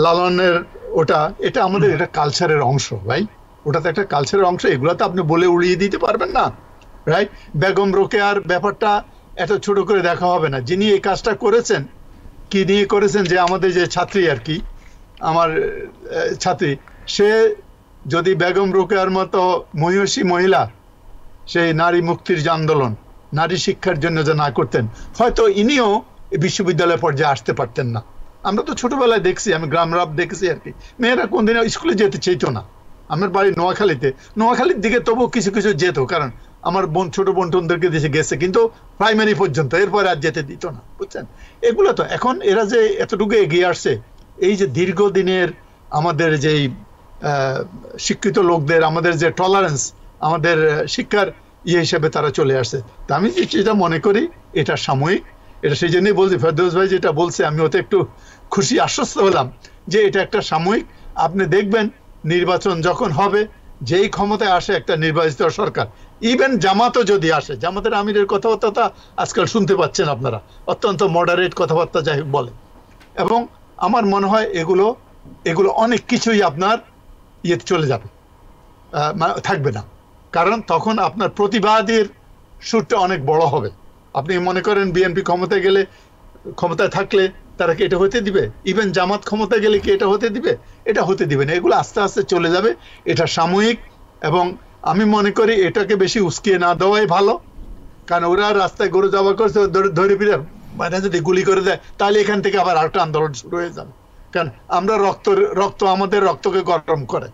লালনের এটা আমাদের এটা কালচারের অংশ, ভাই, ওটা তো একটা কালচারের অংশ, এগুলো তো আপনি বলে উড়িয়ে দিতে পারবেন না, রাইট? বেগম রোকেয়ার ব্যাপারটা এত ছোট করে দেখা হবে না। যিনি এই কাজটা করেছেন, কি নিয়ে করেছেন, যে আমাদের যে ছাত্রী আর কি, আমার ছাত্রী, সে যদি বেগম রোকেয়ার মতো মহিষী মহিলা, সেই নারী মুক্তির যে আন্দোলন, নারী শিক্ষার জন্য যে না করতেন, হয়তো ইনিও বিশ্ববিদ্যালয় পর্যায়ে আসতে পারতেন না। আমরা তো ছোটবেলায় দেখছি, আমি গ্রাম রাব দেখেছি আর কি, মেয়েরা কোনদিন স্কুলে যেতে চাইতো না। আমার বাড়ি নোয়াখালীর দিকে তবুও কিছু কিছু যেত, কারণ আমার ছোট বোনদেরকে দেশে গেছে, কিন্তু প্রাইমারি পর্যন্ত, এরপরে আর যেতে দিত না, বুঝছেন? এগুলো তো এখন এরা যে এতটুকু এগিয়ে আসছে, এই যে দীর্ঘদিনের আমাদের যেই শিক্ষিত লোকদের, আমাদের যে টলারেন্স, আমাদের শিক্ষার হিসেবে তারা চলে আসছে। তা আমি যেটা মনে করি এটা সাময়িক, এটা সেই জন্যই বলছি, ফেরদৌস ভাই যেটা বলছে আমি ওতে একটু খুশি আশ্বস্ত হলাম যে এটা একটা সাময়িক। আপনি দেখবেন নির্বাচন যখন হবে, যেই ক্ষমতায় আসে একটা নির্বাচিত সরকার, ইভেন জামাতও যদি আসে, জামাতের আমিরের কথাবার্তা আজকাল শুনতে পাচ্ছেন আপনারা, অত্যন্ত মডারেট কথাবার্তা যাই হোক বলে, এবং আমার মনে হয় এগুলো অনেক কিছুই আপনার ইয়েতে চলে যাবে, থাকবে না। কারণ তখন আপনার প্রতিবাদের সুরটা অনেক বড় হবে। আপনি মনে করেন বিএনপি ক্ষমতায় থাকলে তারা কি এটা হতে দিবে? ইভেন জামাত ক্ষমতায় গেলে কি এটা হতে দিবে? এটা হতে দিবে না। এগুলো আস্তে আস্তে চলে যাবে, এটা সাময়িক। এবং আমি মনে করি এটাকে বেশি উস্কিয়ে না দেওয়াই ভালো, কারণ ওরা রাস্তায় গরু জবা করছে, ধরে ফিরে মানে যদি গুলি করে দেয় তাহলে এখান থেকে আবার আরেকটা আন্দোলন শুরু হয়ে যাবে। কারণ আমরা রক্ত আমাদের রক্তকে গরম করে,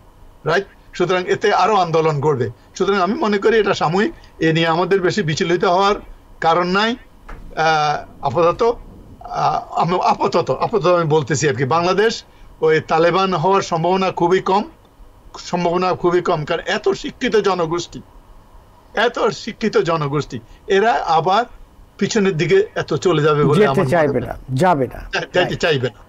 রাইট? সুতরাং এতে আরো আন্দোলন করবে। সুতরাং আমি মনে করি এটা সাময়িক, এ নিয়ে আমাদের বেশি বিচলিত হওয়ার কারণ নাই। আপাতত আমি বলতেছি আর কি, বাংলাদেশ ওই তালেবান হওয়ার সম্ভাবনা খুবই কম, কারণ এত শিক্ষিত জনগোষ্ঠী এরা আবার পিছনের দিকে এত চলে যাবে বলে আমার চাইবে না।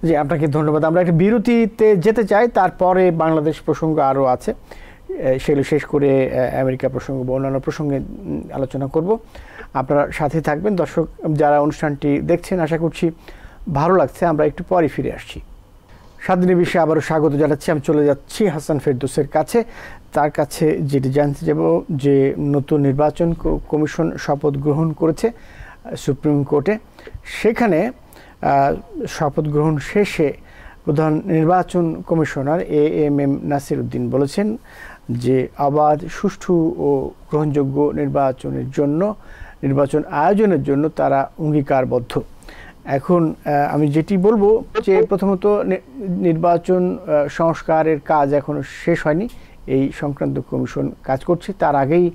জি, আপনাকে ধন্যবাদ। আমরা একটা বিরতিতে যেতে চাই, তারপরে বাংলাদেশ প্রসঙ্গ আরো আছে, সেগুলো শেষ করে আমেরিকা প্রসঙ্গ বা অন্যান্য প্রসঙ্গে আলোচনা করব। আপনারা সাথে থাকবেন। দর্শক যারা অনুষ্ঠানটি দেখছেন, আশা করছি ভালো লাগছে। আমরা একটু পরে ফিরে আসছি। স্বাধীনের বিষয়ে আবারও স্বাগত জানাচ্ছি। আমি চলে যাচ্ছি হাসান ফেরদৌসের কাছে। তার কাছে যেটি জানতে যাব যে নতুন নির্বাচন কমিশন শপথ গ্রহণ করেছে সুপ্রিম কোর্টে। সেখানে শপথ গ্রহণ শেষে প্রধান নির্বাচন কমিশনার AMM নাসির উদ্দিন বলেছেন যে অবাধ, সুষ্ঠু ও গ্রহণযোগ্য নির্বাচন আয়োজনের জন্য তারা অঙ্গীকারবদ্ধ। এখন আমি যেটি বলবো যে প্রথমত নির্বাচন সংস্কারের কাজ এখনো শেষ হয়নি, এই সংক্রান্ত কমিশন কাজ করছে। তার আগেই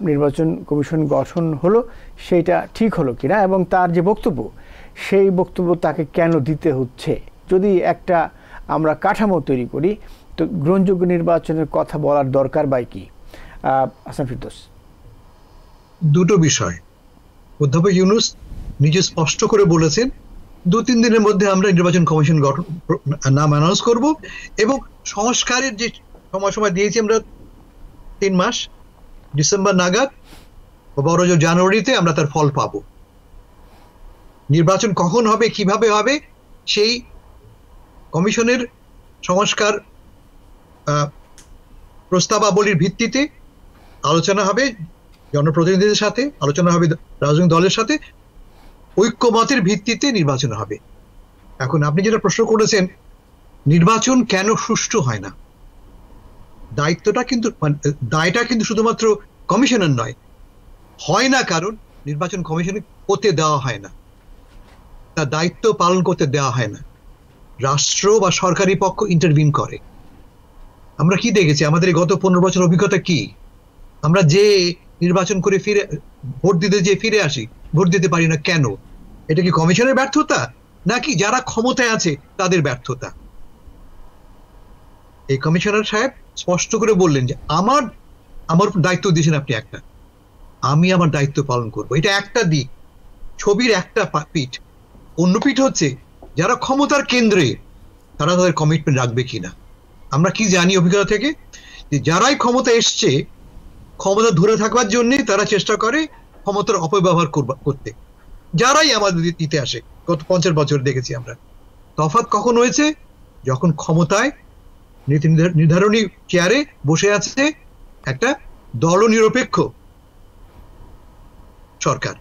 নির্বাচন কমিশন গঠন হলো, সেইটা ঠিক হলো কিনা এবং তার যে বক্তব্য, সেই বক্তব্য তাকে কেন দিতে হচ্ছে। যদি একটা আমরা কাঠামো তৈরি করি, তো গ্রহণযোগ্য নির্বাচনের কথা বলার দরকার বাই কি? হাসান ফেরদৌস। দুটো বিষয় অধ্যাপক ইউনূস নিজে স্পষ্ট করে বলেছেন, 2-3 দিনের মধ্যে আমরা নির্বাচন কমিশন গঠন নাম অ্যানাউন্স করব, এবং সংস্কারের যে সময় দিয়েছি আমরা 3 মাস, ডিসেম্বর নাগাদ বা বড় জানুয়ারিতে আমরা তার ফল পাবো। নির্বাচন কখন হবে, কিভাবে হবে, সেই কমিশনের সংস্কার প্রস্তাবাবলীর ভিত্তিতে আলোচনা হবে জনপ্রতিনিধিদের সাথে, আলোচনা হবে রাজনৈতিক দলের সাথে, ঐক্যমতের ভিত্তিতে নির্বাচন হবে। এখন আপনি যেটা প্রশ্ন করেছেন, নির্বাচন কেন সুষ্ঠু হয় না, দায়টা কিন্তু শুধুমাত্র কমিশনের নয়। হয় না কারণ নির্বাচন কমিশনে হতে দেওয়া হয় না, তার দায়িত্ব পালন করতে দেওয়া হয় না, রাষ্ট্র বা সরকারি পক্ষ ইন্টারভিন করে। আমরা কি দেখেছি, আমাদের গত 15 বছর অভিজ্ঞতা কি? আমরা যে নির্বাচন করে ভোট দিতে যে ফিরে আসি, ভোট দিতে পারি না কেন? এটা কি কমিশনের ব্যর্থতা নাকি যারা ক্ষমতায় আছে তাদের ব্যর্থতা? এই কমিশনার সাহেব স্পষ্ট করে বললেন যে আমার দায়িত্ব দিয়েছেন আপনি একটা, আমি আমার দায়িত্ব পালন করব। এটা একটা দিক, ছবির একটা পিঠ। অন্য পিঠ হচ্ছে যারা ক্ষমতার কেন্দ্রে, তারা তাদের কমিটমেন্ট রাখবে কিনা। আমরা কি জানি অভিজ্ঞতা থেকে, যে যারাই ক্ষমতা এসছে, ক্ষমতা ধরে থাকবার জন্য তারা চেষ্টা করে ক্ষমতার অপব্যবহার করতে। যারাই আমাদের দিতে আসে, গত 50 বছর দেখেছি আমরা। তফাৎ কখন হয়েছে? যখন ক্ষমতায় নীতি নির্ধারণী চেয়ারে বসে আছে একটা দলনিরপেক্ষ সরকার,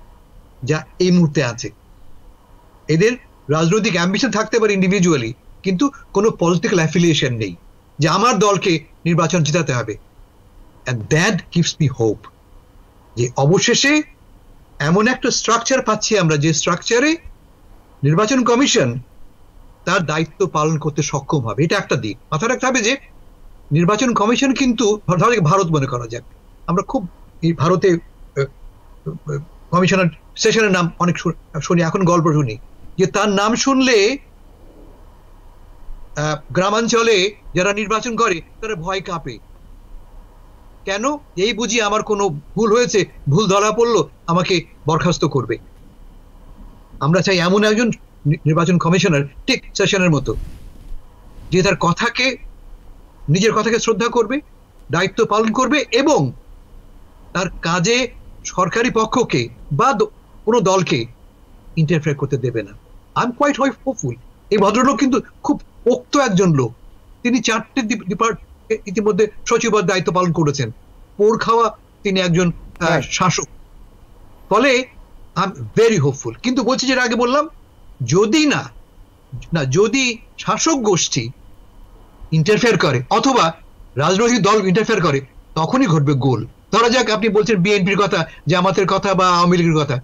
যা এই মুহূর্তে আছে। এদের রাজনৈতিক অ্যাম্বিশন থাকতে পারে ইন্ডিভিজুয়ালি, কিন্তু কোনো পলিটিক্যাল অ্যাফিলিয়েশন নেই যে আমার দলকে নির্বাচন জেতাতে হবে। And that gives me hope যে অবশেষে এমন একটা স্ট্রাকচার পাচ্ছি আমরা, যে স্ট্রাকচারে নির্বাচন কমিশন তার দায়িত্ব পালন করতে সক্ষম হবে। এটা একটা দিক মাথায় রাখতে হবে, যে নির্বাচন কমিশন কিন্তু ভারত মনে করা যাক, আমরা খুব ভারতে কমিশনার সেশনের নাম অনেক শুনি, এখন গল্প শুনি যে তার নাম শুনলে গ্রামাঞ্চলে যারা নির্বাচন করে তারা ভয় কাঁপে। কেন? এই বুঝি আমার কোনো ভুল হয়েছে, ভুল ধরা পড়লো, আমাকে বরখাস্ত করবে। আমরা চাই এমন একজন নির্বাচন কমিশনার, ঠিক সেশনের মতো, যে তার কথাকে, নিজের কথাকে শ্রদ্ধা করবে, দায়িত্ব পালন করবে এবং তার কাজে সরকারি পক্ষকে বা কোনো দলকে ইন্টারফেয়ার করতে দেবে না। I am quite hopeful. এই ভদ্রলোক কিন্তু খুব পোক্ত একজন লোক। তিনি 4টে ডিপার্টমেন্ট ইতিমধ্যে সচিবের দায়িত্ব পালন করেছেন। পোর খাওয়া তিনি একজন শাসক। ফলে আই এম ভেরি হোপফুল। কিন্তু বলছি, যেটা আগে বললাম, যদি শাসক গোষ্ঠী ইন্টারফেয়ার করে অথবা রাজনৈতিক দল ইন্টারফেয়ার করে, তখনই ঘটবে গোল। ধরা যাক আপনি বলছেন বিএনপির কথা, জামাতের কথা বা আওয়ামী লীগের কথা,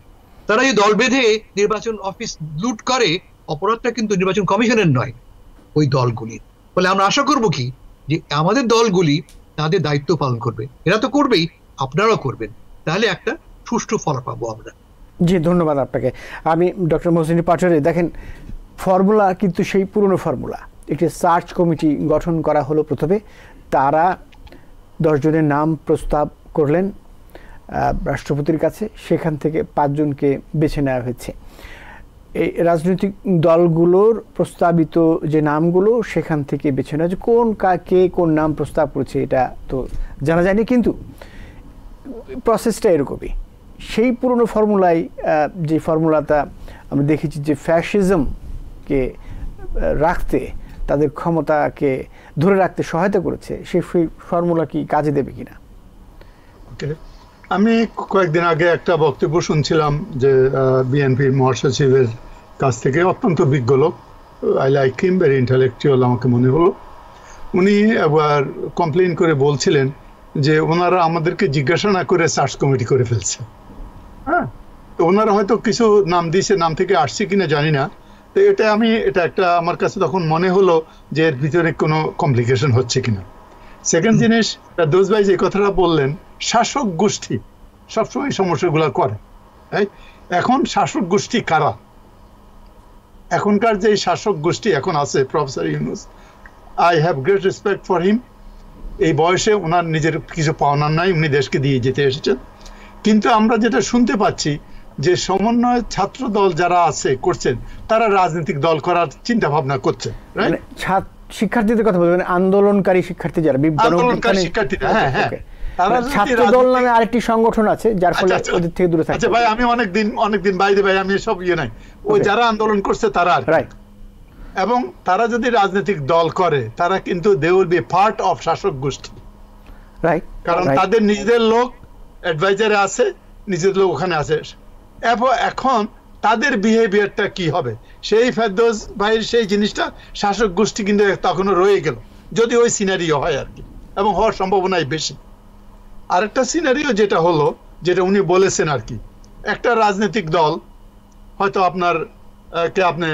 তারা যদি দল বেঁধে নির্বাচন অফিস লুট করে, অপরাধটা কিন্তু নির্বাচন কমিশনের নয়, ওই দলগুলির। ফলে আমরা আশা করব কি, যে আমাদের দলগুলি তাদের দায়িত্ব পালন করবে। এরা তো করবেই, আপনারাও করবেন, তাহলে একটা সুষ্ঠু ফল পাবো আমরা। জি, ধন্যবাদ আপনাকে। আমি ডক্টর মহসিন পাটোয়ারি, দেখেন ফর্মুলা কিন্তু সেই পুরনো ফর্মুলা। একটি সার্চ কমিটি গঠন করা হলো প্রথমে, তারা 10 জনের নাম প্রস্তাব করলেন রাষ্ট্রপতির কাছে, সেখান থেকে 5 জনকে বেছে নেওয়া হয়েছে। এই রাজনৈতিক দলগুলোর প্রস্তাবিত যে নামগুলো, সেখান থেকে বেছে নেওয়া, যে কে কোন নাম প্রস্তাব করেছে এটা তো জানা যায়নি, কিন্তু প্রসেসটা এরকমই। সেই পুরনো ফর্মুলায়, যে ফর্মুলাটা আমরা দেখেছি যে ফ্যাসিজমকে রাখতে, তাদের ক্ষমতাকে ধরে রাখতে সহায়তা করেছে, সেই ফর্মুলা কি কাজে দেবে কিনা? আমি কয়েকদিন আগে একটা বক্তব্য শুনছিলাম যে বিএনপির মহাসচিবের কাছ থেকে, অত্যন্ত বিজ্ঞ লোক, I like him, very intellectual আমাকে মনে হলো। উনি একবার কমপ্লেন করে বলছিলেন যে ওনারা আমাদেরকে জিজ্ঞাসা না করে সার্চ কমিটি করে ফেলছে। হ্যাঁ, তো ওনারা হয়তো কিছু নাম দিয়েছে, নাম থেকে আসছে কিনা জানি না। তো এটা একটা আমার কাছে তখন মনে হলো যে এর ভিতরে কোনো কমপ্লিকেশন হচ্ছে কিনা। সেকেন্ড জিনিস, ফেরদৌস ভাই যে কথাটা বললেন, শাসক গোষ্ঠী সবসময় সমস্যাগুলো করে। এখন শাসক গোষ্ঠী কারা? এখনকার যে শাসক গোষ্ঠী এখন আছে, professor Yunus, I have great respect for him. এই বয়সে ওনার নিজের কিছু পাওনার নাই, উনি দেশকে দিয়ে যেতে এসেছেন। কিন্তু আমরা যেটা শুনতে পাচ্ছি যে সমন্বয় ছাত্র দল যারা আছে করছেন, তারা রাজনৈতিক দল করার চিন্তা ভাবনা করছে। শিক্ষার্থীদের কথা বলবেন, আন্দোলনকারী শিক্ষার্থী যারা, শিক্ষার্থীরা, হ্যাঁ হ্যাঁ, ছাত্র দল নামে আরেকটি সংগঠন আছে, যার ফলে ওদের থেকে দূরে থাকে। আচ্ছা ভাই, আমি অনেকদিন বাইরে ভাই, আমি সব নাই, ওই যারা আন্দোলন করছে তারা, এবং তারা যদি রাজনৈতিক দল করে, তারা কিন্তু they will be part of শাসক গোষ্ঠী। কারণ তাদের নিজেদের লোক অ্যাডভাইজারে আছে, নিজেদের লোক ওখানে আছে। এখন তাদের বিহেভিয়ারটা কি হবে, সেই ফেরদৌস ভাইয়ের সেই জিনিসটা শাসক গোষ্ঠী কিন্তু তখনও রয়ে গেল, যদি ওই সিনারিও হয় আর কি, এবং হওয়ার সম্ভাবনাই বেশি। আরেকটা সিনারিও যেটা হলো, যেটা উনি বলেছেন আর কি, একটা রাজনৈতিক দল হয়তো আপনি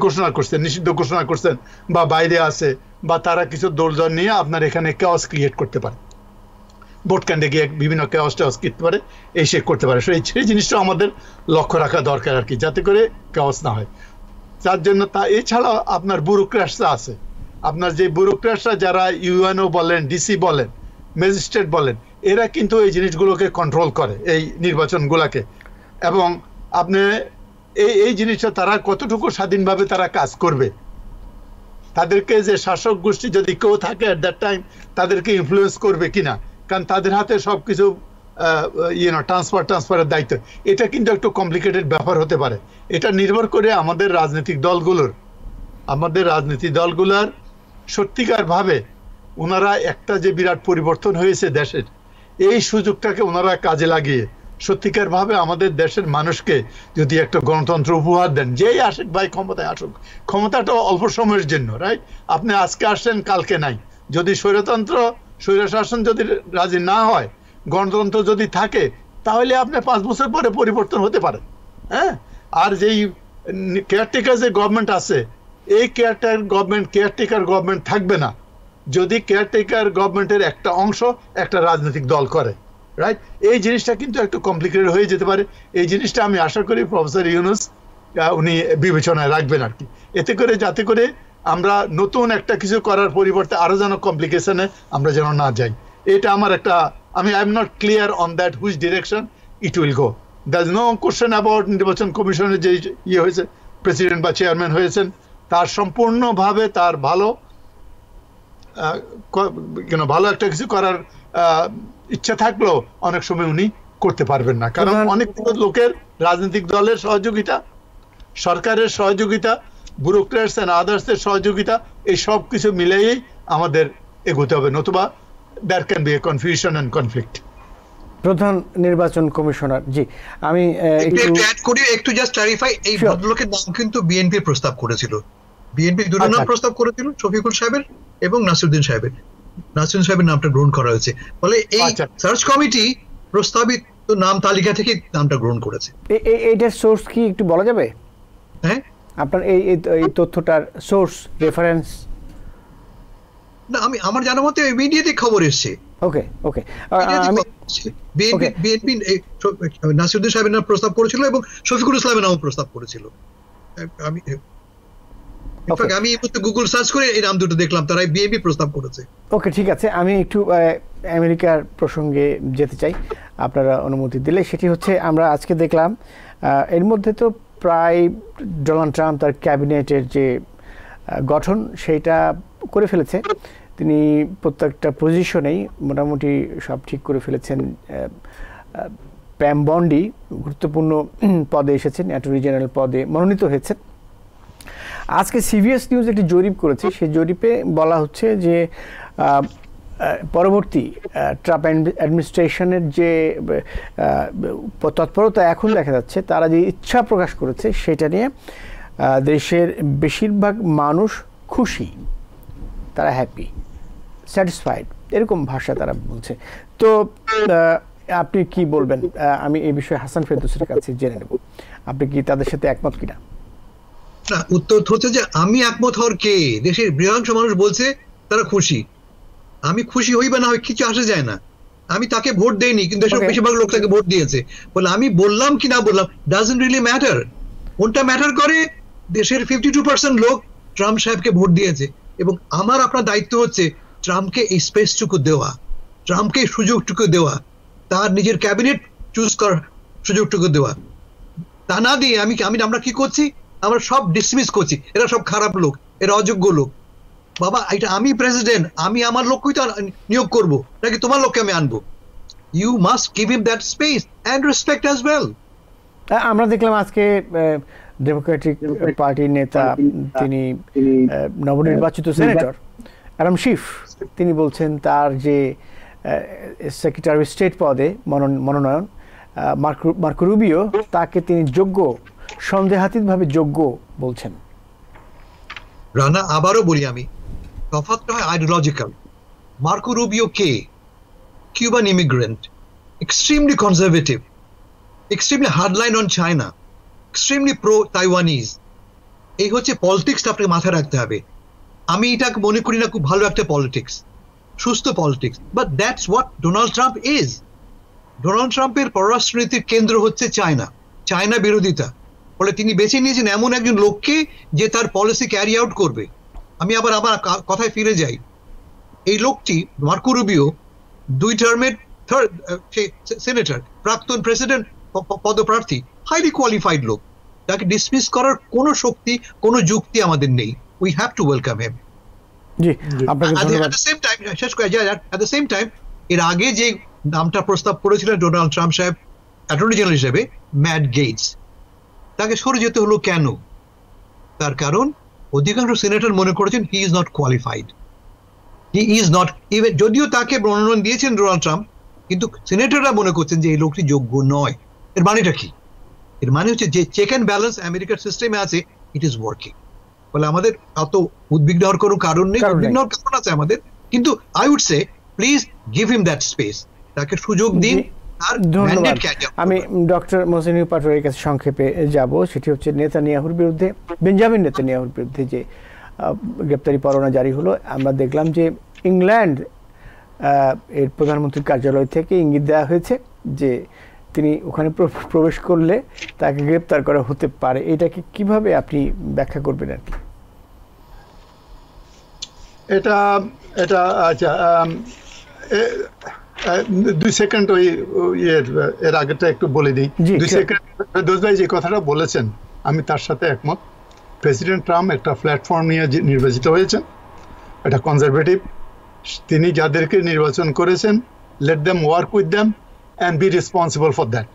ঘোষণা করছেন, নিষিদ্ধ ঘোষণা করছেন, বা বাইরে আছে, বা তারা কিছু দলজন নিয়ে আপনার এখানে কেওয়াস ক্রিয়েট করতে পারে, ভোট কেন্দ্রে গিয়ে বিভিন্ন কেওয়াস করতে পারে, এই সে করতে পারে। সেই জিনিসটা আমাদের লক্ষ্য রাখা দরকার আর কি, যাতে করে কেওয়াস না হয়। তার জন্য এছাড়া আপনার ব্যুরোক্র্যাটসরা আছে, আপনার যে ব্যুরোক্র্যাটসরা যারা ইউএনও বলেন, ডিসি বলেন, ম্যাজিস্ট্রেট বলেন, এরা কিন্তু এই জিনিসগুলোকে কন্ট্রোল করে, এই নির্বাচনগুলোকে। এবং আপনি এই জিনিসটা তারা কতটুকু স্বাধীনভাবে তারা কাজ করবে, তাদেরকে যে শাসক গোষ্ঠী যদি কেউ থাকে এট দ্যাট টাইম, তাদেরকে ইনফ্লুয়েন্স করবে কিনা, কারণ তাদের হাতে সবকিছু ট্রান্সফারের দায়িত্ব। এটা কিন্তু একটু কমপ্লিকেটেড ব্যাপার হতে পারে। এটা নির্ভর করে আমাদের রাজনৈতিক দলগুলোর সত্যিকার ভাবে ওনারা একটা যে বিরাট পরিবর্তন হয়েছে দেশের, এই সুযোগটাকে ওনারা কাজে লাগিয়ে সত্যিকার ভাবে আমাদের দেশের মানুষকে যদি একটা গণতন্ত্র উপহার দেন, যেই আসুক ভাই, ক্ষমতায় আসুক, ক্ষমতাটা অল্প সময়ের জন্য, রাইট? আপনি আজকে আসছেন, কালকে নাই। যদি স্বৈরশাসন যদি রাজি না হয়, গণতন্ত্র যদি থাকে, তাহলে আপনি 5 বছর পরে পরিবর্তন হতে পারে। হ্যাঁ, আর যেই কেয়ারটেকার যে গভর্নমেন্ট আছে, এই কেয়ারটেকার গভর্নমেন্ট থাকবে না যদি কেয়ারটেকার গভর্নমেন্টের একটা অংশ একটা রাজনৈতিক দল করে, রাইট? এই জিনিসটা কিন্তু একটু কমপ্লিকেটেড হয়ে যেতে পারে। এই জিনিসটা আমি আশা করি প্রফেসর ইউনূস উনি বিবেচনায় রাখবেন আর কি, এতে করে যাতে করে আমরা নতুন একটা কিছু করার পরিবর্তে আরো যেন কমপ্লিকেশনে আমরা যেন না যাই। এটা আমার একটা, I am not clear on that which direction it will go. There is no question about নির্বাচন কমিশনের যে ইয়ে হয়েছে, প্রেসিডেন্ট বা চেয়ারম্যান হয়েছেন, তার সম্পূর্ণভাবে তার ভালো ভালো একটা কিছু করার ইচ্ছা থাকলেও অনেক সময় উনি করতে পারবেন না, কারণ অনেক লোকের, রাজনৈতিক দলের সহযোগিতা, সরকারের সহযোগিতা, ব্যুরোক্রেটস এন্ড আদার্সের সহযোগিতা, এই সব কিছু মিলেই আমাদের এগোতে হবে, নতুবা there can be a confusion and conflict. প্রধান নির্বাচন কমিশনার, জি আমি একটু জাস্ট ক্লারিফাই, এই ভদ্রলোকের নাম কিন্তু বিএনপি প্রস্তাব করেছিল, বিএনপি দুটো নাম প্রস্তাব করেছিল, শফিকুল সাহেবের এবং নাসিরউদ্দিন সাহেবের। নাসিরউদ্দিন সাহেবের নামটা গ্রহণ করা হয়েছে, ফলে এই সার্চ কমিটি প্রস্তাবিত নাম তালিকা থেকে নামটা গ্রহণ করেছে। এইটার সোর্স কি একটু বলা যাবে? হ্যাঁ, আপনার এই তথ্যটার সোর্স, রেফারেন্স? না, আমার জানা মতে মিডিয়াতে খবর এসেছে। ওকে ওকে, বিএনপি নাসিরউদ্দিন সাহেবের নাম প্রস্তাব করেছিল এবং শফিকুল ইসলামের নাম প্রস্তাব করেছিল। আমি গুগল সার্চ করে এই নাম দুটো দেখলাম, তারা বিএনপি প্রস্তাব করেছে। ওকে, ঠিক আছে, আমি একটু আমেরিকার প্রসঙ্গে যেতে চাই আপনারা অনুমতি দিলে। সেটি হচ্ছে, আমরা আজকে দেখলাম এর মধ্যে তো প্রায় ডোনাল্ড ট্রাম্প তার ক্যাবিনেটের যে গঠন সেইটা করে ফেলেছে, তিনি প্রত্যেকটা পজিশনেই মোটামুটি সব ঠিক করে ফেলেছেন। প্যাম বন্ডি গুরুত্বপূর্ণ পদে এসেছেন, অ্যাটর্নি জেনারেল পদে মনোনীত হয়েছেন। আজকে সিবিএস নিউজ একটি জরিপ করেছে, সেই জরিপে বলা হচ্ছে যে পরবর্তী ট্রাম্প অ্যাডমিনিস্ট্রেশনের যে তৎপরতা এখন দেখা যাচ্ছে, তারা যে ইচ্ছা প্রকাশ করেছে সেটা নিয়ে দেশের বেশিরভাগ মানুষ খুশি, তারা হ্যাপি, স্যাটিসফাইড, এরকম ভাষা তারা বলছে। তো আপনি কি বলবেন? আমি এই বিষয়ে হাসান ফেরদৌসের কাছে জেনে নেব, আপনি কি তাদের সাথে একমত কিনা? না, উত্তর হচ্ছে যে আমি একমত হওয়ার কে? দেশের বৃহৎ মানুষ বলছে তারা খুশি, আমি খুশি হই বা না হই কিছু আসে যায় না। আমি তাকে ভোট দেইনি, কিন্তু দেশের বেশিরভাগ লোক তাকে ভোট দিয়েছে, বলে আমি বললাম কি না বললাম ডাজন্ট রিয়েলি ম্যাটার। কোনটা ম্যাটার করে? দেশের 52% লোক ট্রাম্প সাহেবকে ভোট দিয়েছে, এবং আমার আপনার দায়িত্ব হচ্ছে ট্রাম্পকে এই স্পেসটুকু দেওয়া, ট্রাম্পকে এই সুযোগটুকু দেওয়া, তার নিজের ক্যাবিনেট চুজ করার সুযোগটুকু দেওয়া। তা না দিয়ে আমরা কি করছি? আমরা সব ডিসমিস করছি, এরা সব খারাপ লোক, এরা অযোগ্য লোক। বাবা, এটা আমি প্রেসিডেন্ট, আমি আমার লোককেই তো নিয়োগ করবো, নাকি তোমার লোককে আমি আনবো? You must give him that space and respect as well. আমরা দেখলাম আজকে ডেমোক্রেটিক পার্টির নেতা, তিনি নবনির্বাচিত সেনেটর অ্যাডাম শিফ, তিনি বলছেন তার যে সেক্রেটারি অফ স্টেট পদে মনোনয়ন, মার্কো রুবিও, তাকে তিনি যোগ্য, সন্দেহাতীতভাবে যোগ্য বলছেন। রানা, আবারও বলি, আমি তফাৎটা হয় ideological. Marco Rubio K? Cuban immigrant, extremely conservative, extremely hardline on China, extremely pro Taiwanese. এই হচ্ছে পলিটিক্সটা আপনাকে মাথায় রাখতে হবে। আমি এটাকে মনে করি না খুব ভালো একটা পলিটিক্স, সুস্থ politics, but that's what Donald Trump is. Donald ট্রাম্পের পররাষ্ট্রনীতির কেন্দ্র হচ্ছে চায়না, চায়না বিরোধিতা। ফলে তিনি বেছে নিয়েছেন এমন একজন লোককে যে তার পলিসি ক্যারি আউট করবে। আমি আবার কথায় ফিরে যাই, এই লোকটি মার্কো রুবিও 2 টার্মের সেনেটর, প্রাক্তন প্রেসিডেন্ট পদপ্রার্থী, হাইলি কোয়ালিফাইড লোক। তাকে ডিসমিস করার কোনো শক্তি, কোনো যুক্তি আমাদের নেই। We have to welcome him. জি, আপনাকে ধন্যবাদ। At the same time, এর আগে যে নামটা প্রস্তাব করেছিলেন ডোনাল্ড ট্রাম্প সাহেব অ্যাটর্নি জেনারেল হিসেবে, ম্যাট গেটস, তাকে সরে যেতে হলো কেন? তার কারণ অধিকাংশ সিনেটর মনে করেছেন he is not qualified, he is not even, যদিও তাকে মনোনয়ন দিয়েছেন ডোনাল্ড ট্রাম্প, কিন্তু সিনেটররা মনে করছেন যে এই লোকটি যোগ্য নয়। এর মানেটা কি? এর মানে হচ্ছে যে চেক অ্যান্ড ব্যালেন্স আমেরিকার সিস্টেমে আছে, ইট ইজ ওয়ার্কিং। বলে আমাদের অত উদ্বিগ্ন হওয়ার কোনো কারণ নেই, উদ্বিগ্ন হওয়ার কারণ আছে আমাদের, কিন্তু I would say please give him that space, তাকে সুযোগ দিন। ধন্যবাদ। আমি ডক্টর মোহসিন পাটোয়ারির কাছে সংক্ষেপে যাব, সেটি হচ্ছে নেতানিয়াহুর বিরুদ্ধে, বেঞ্জামিন নেতানিয়াহুর বিরুদ্ধে যে গ্রেপ্তারি পরোয়ানা জারি হলো। আমরা দেখলাম যে ইংল্যান্ড এর প্রধানমন্ত্রীর কার্যালয় থেকে ইঙ্গিত দেওয়া হয়েছে যে তিনি ওখানে প্রবেশ করলে তাকে গ্রেপ্তার করা হতে পারে। এটাকে কিভাবে আপনি ব্যাখ্যা করবেন? আর কি এটা আচ্ছা, 2 সেকেন্ড ওই এর আগেটা একটু বলে দিই। 2 সেকেন্ড ফেরদৌস ভাই যে কথাটা বলেছেন আমি তার সাথে একমত। প্রেসিডেন্ট ট্রাম্প একটা প্ল্যাটফর্ম নিয়ে নির্বাচিত হয়েছেন, এটা কনজারভেটিভ। তিনি যাদেরকে নির্বাচন করেছেন, let them work with them and be responsible for that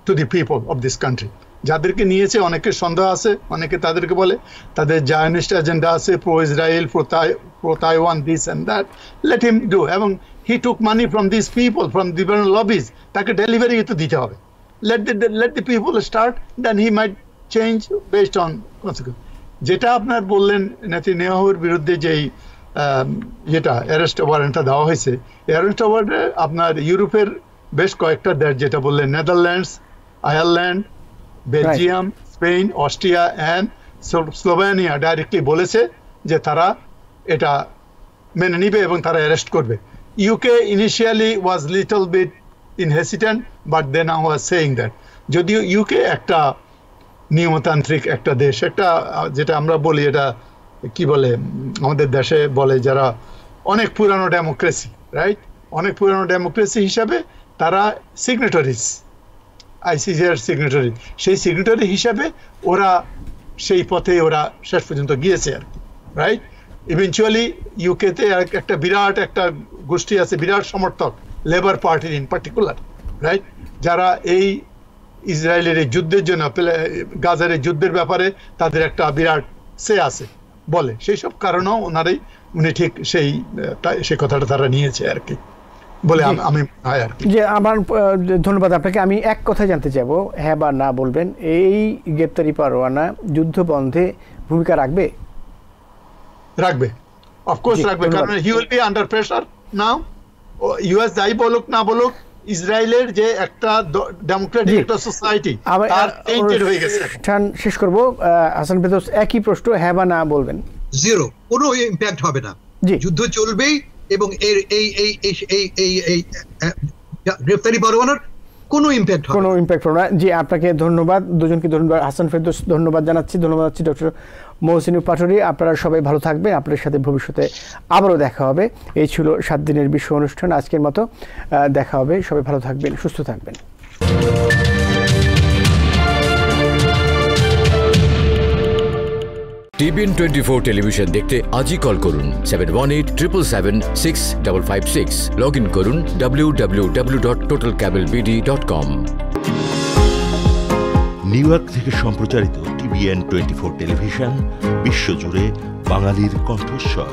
to the people of this country. যাদেরকে নিয়েছে অনেকের সন্দেহ আছে, অনেকে তাদেরকে বলে তাদের জায়নিস্ট এজেন্ডা আছে, pro Israel, pro Taiwan, this and that. Let him do. এবং he took money from this people, from different lobbies, তাকে ডেলিভারি তো দিতে হবে। let the people start, then he might change based on consequence. যেটা আপনার বললেন নেতানিয়াহুর বিরুদ্ধে যেই যেটা অ্যারেস্ট ওয়ারেন্টটা দেওয়া হয়েছে, অ্যারেস্ট ওয়ারেন্টে আপনার ইউরোপের বেশ কয়েকটা দেশ, যেটা বললেন Netherlands, Ireland, Belgium, Spain, Austria and Slovenia directly বলেছে যে তারা এটা মেনে নিবে এবং তারা অ্যারেস্ট করবে। UK initially was little bit in hesitant, but then I was saying that যদিও ইউকে একটা নিয়মতান্ত্রিক একটা দেশ, একটা যেটা আমরা বলি এটা কি বলে আমাদের দেশে বলে যারা অনেক পুরানো ডেমোক্রেসি, রাইট? অনেক পুরানো ডেমোক্রেসি হিসাবে তারা সিগনেটারিজ, আইসিজের সিগনেটারি, সেই সিগনেটারি হিসাবে ওরা সেই পথে ওরা শেষ পর্যন্ত গিয়েছে আর কি, রাইট? ইভেনচুয়ালি ইউকেতে একটা বিরাট একটা গোষ্ঠী আছে, বিরাট সমর্থক, লেবার পার্টির ইন পার্টিকুলার, রাইট? যারা এই ইসরায়েলের এই যুদ্ধের জন্য, গাজার এই যুদ্ধের ব্যাপারে তাদের একটা বিরাট সে আছে বলে, সেই সব কারণেও উনি ঠিক সেই কথাটা তারা নিয়েছে আর কি বলে আমি আর কি। যে আমার ধন্যবাদ আপনাকে। আমি এক কথা জানতে চাইবো, হ্যাঁ বা না বলবেন, এই গ্রেপ্তারি পরোয়ানা যুদ্ধ বন্ধে ভূমিকা রাখবে? রাখবে, অফকোর্স রাখবে, কারণ he will be under pressure now. US যাই বলুক না বলুক, ইসরায়েলের যে একটা ডেমোক্রেটিক একটা সোসাইটি তার টেন্টেড হয়ে গেছে। শেষ করব, হাসান ফেরদৌস একই প্রশ্ন, হ্যাঁ বা না বলবেন? জিরো, কোনো ইমপ্যাক্ট হবে না, যুদ্ধ চলবেই এবং এর এই গ্রেফতারি পরোয়ানার কোনো ইমপ্যাক্ট হবে না। জি, আপনাকে ধন্যবাদ, দুজনকে ধন্যবাদ। হাসান ফেরদৌস ধন্যবাদ জানাচ্ছি, ধন্যবাদ জানাচ্ছি ডক্টর মহসিন পাটোয়ারি। আপনারা সবাই ভালো থাকবেন, আপনাদের সাথে ভবিষ্যতে আবারও দেখা হবে। এই ছিল 7 দিনের বিশ্ব অনুষ্ঠান, আজকের মতো দেখা হবে। সবাই ভালো থাকবেন, সুস্থ থাকবেন। TBN 24 টেলিভিশন দেখতে আজই কল করুন 7187776556। লগ ইন করুন www.totalcablebd.com। নিউ ইয়র্ক থেকে সম্প্রচারিত TBN 24 টেলিভিশন বিশ্বজুড়ে বাঙালির কণ্ঠস্বর।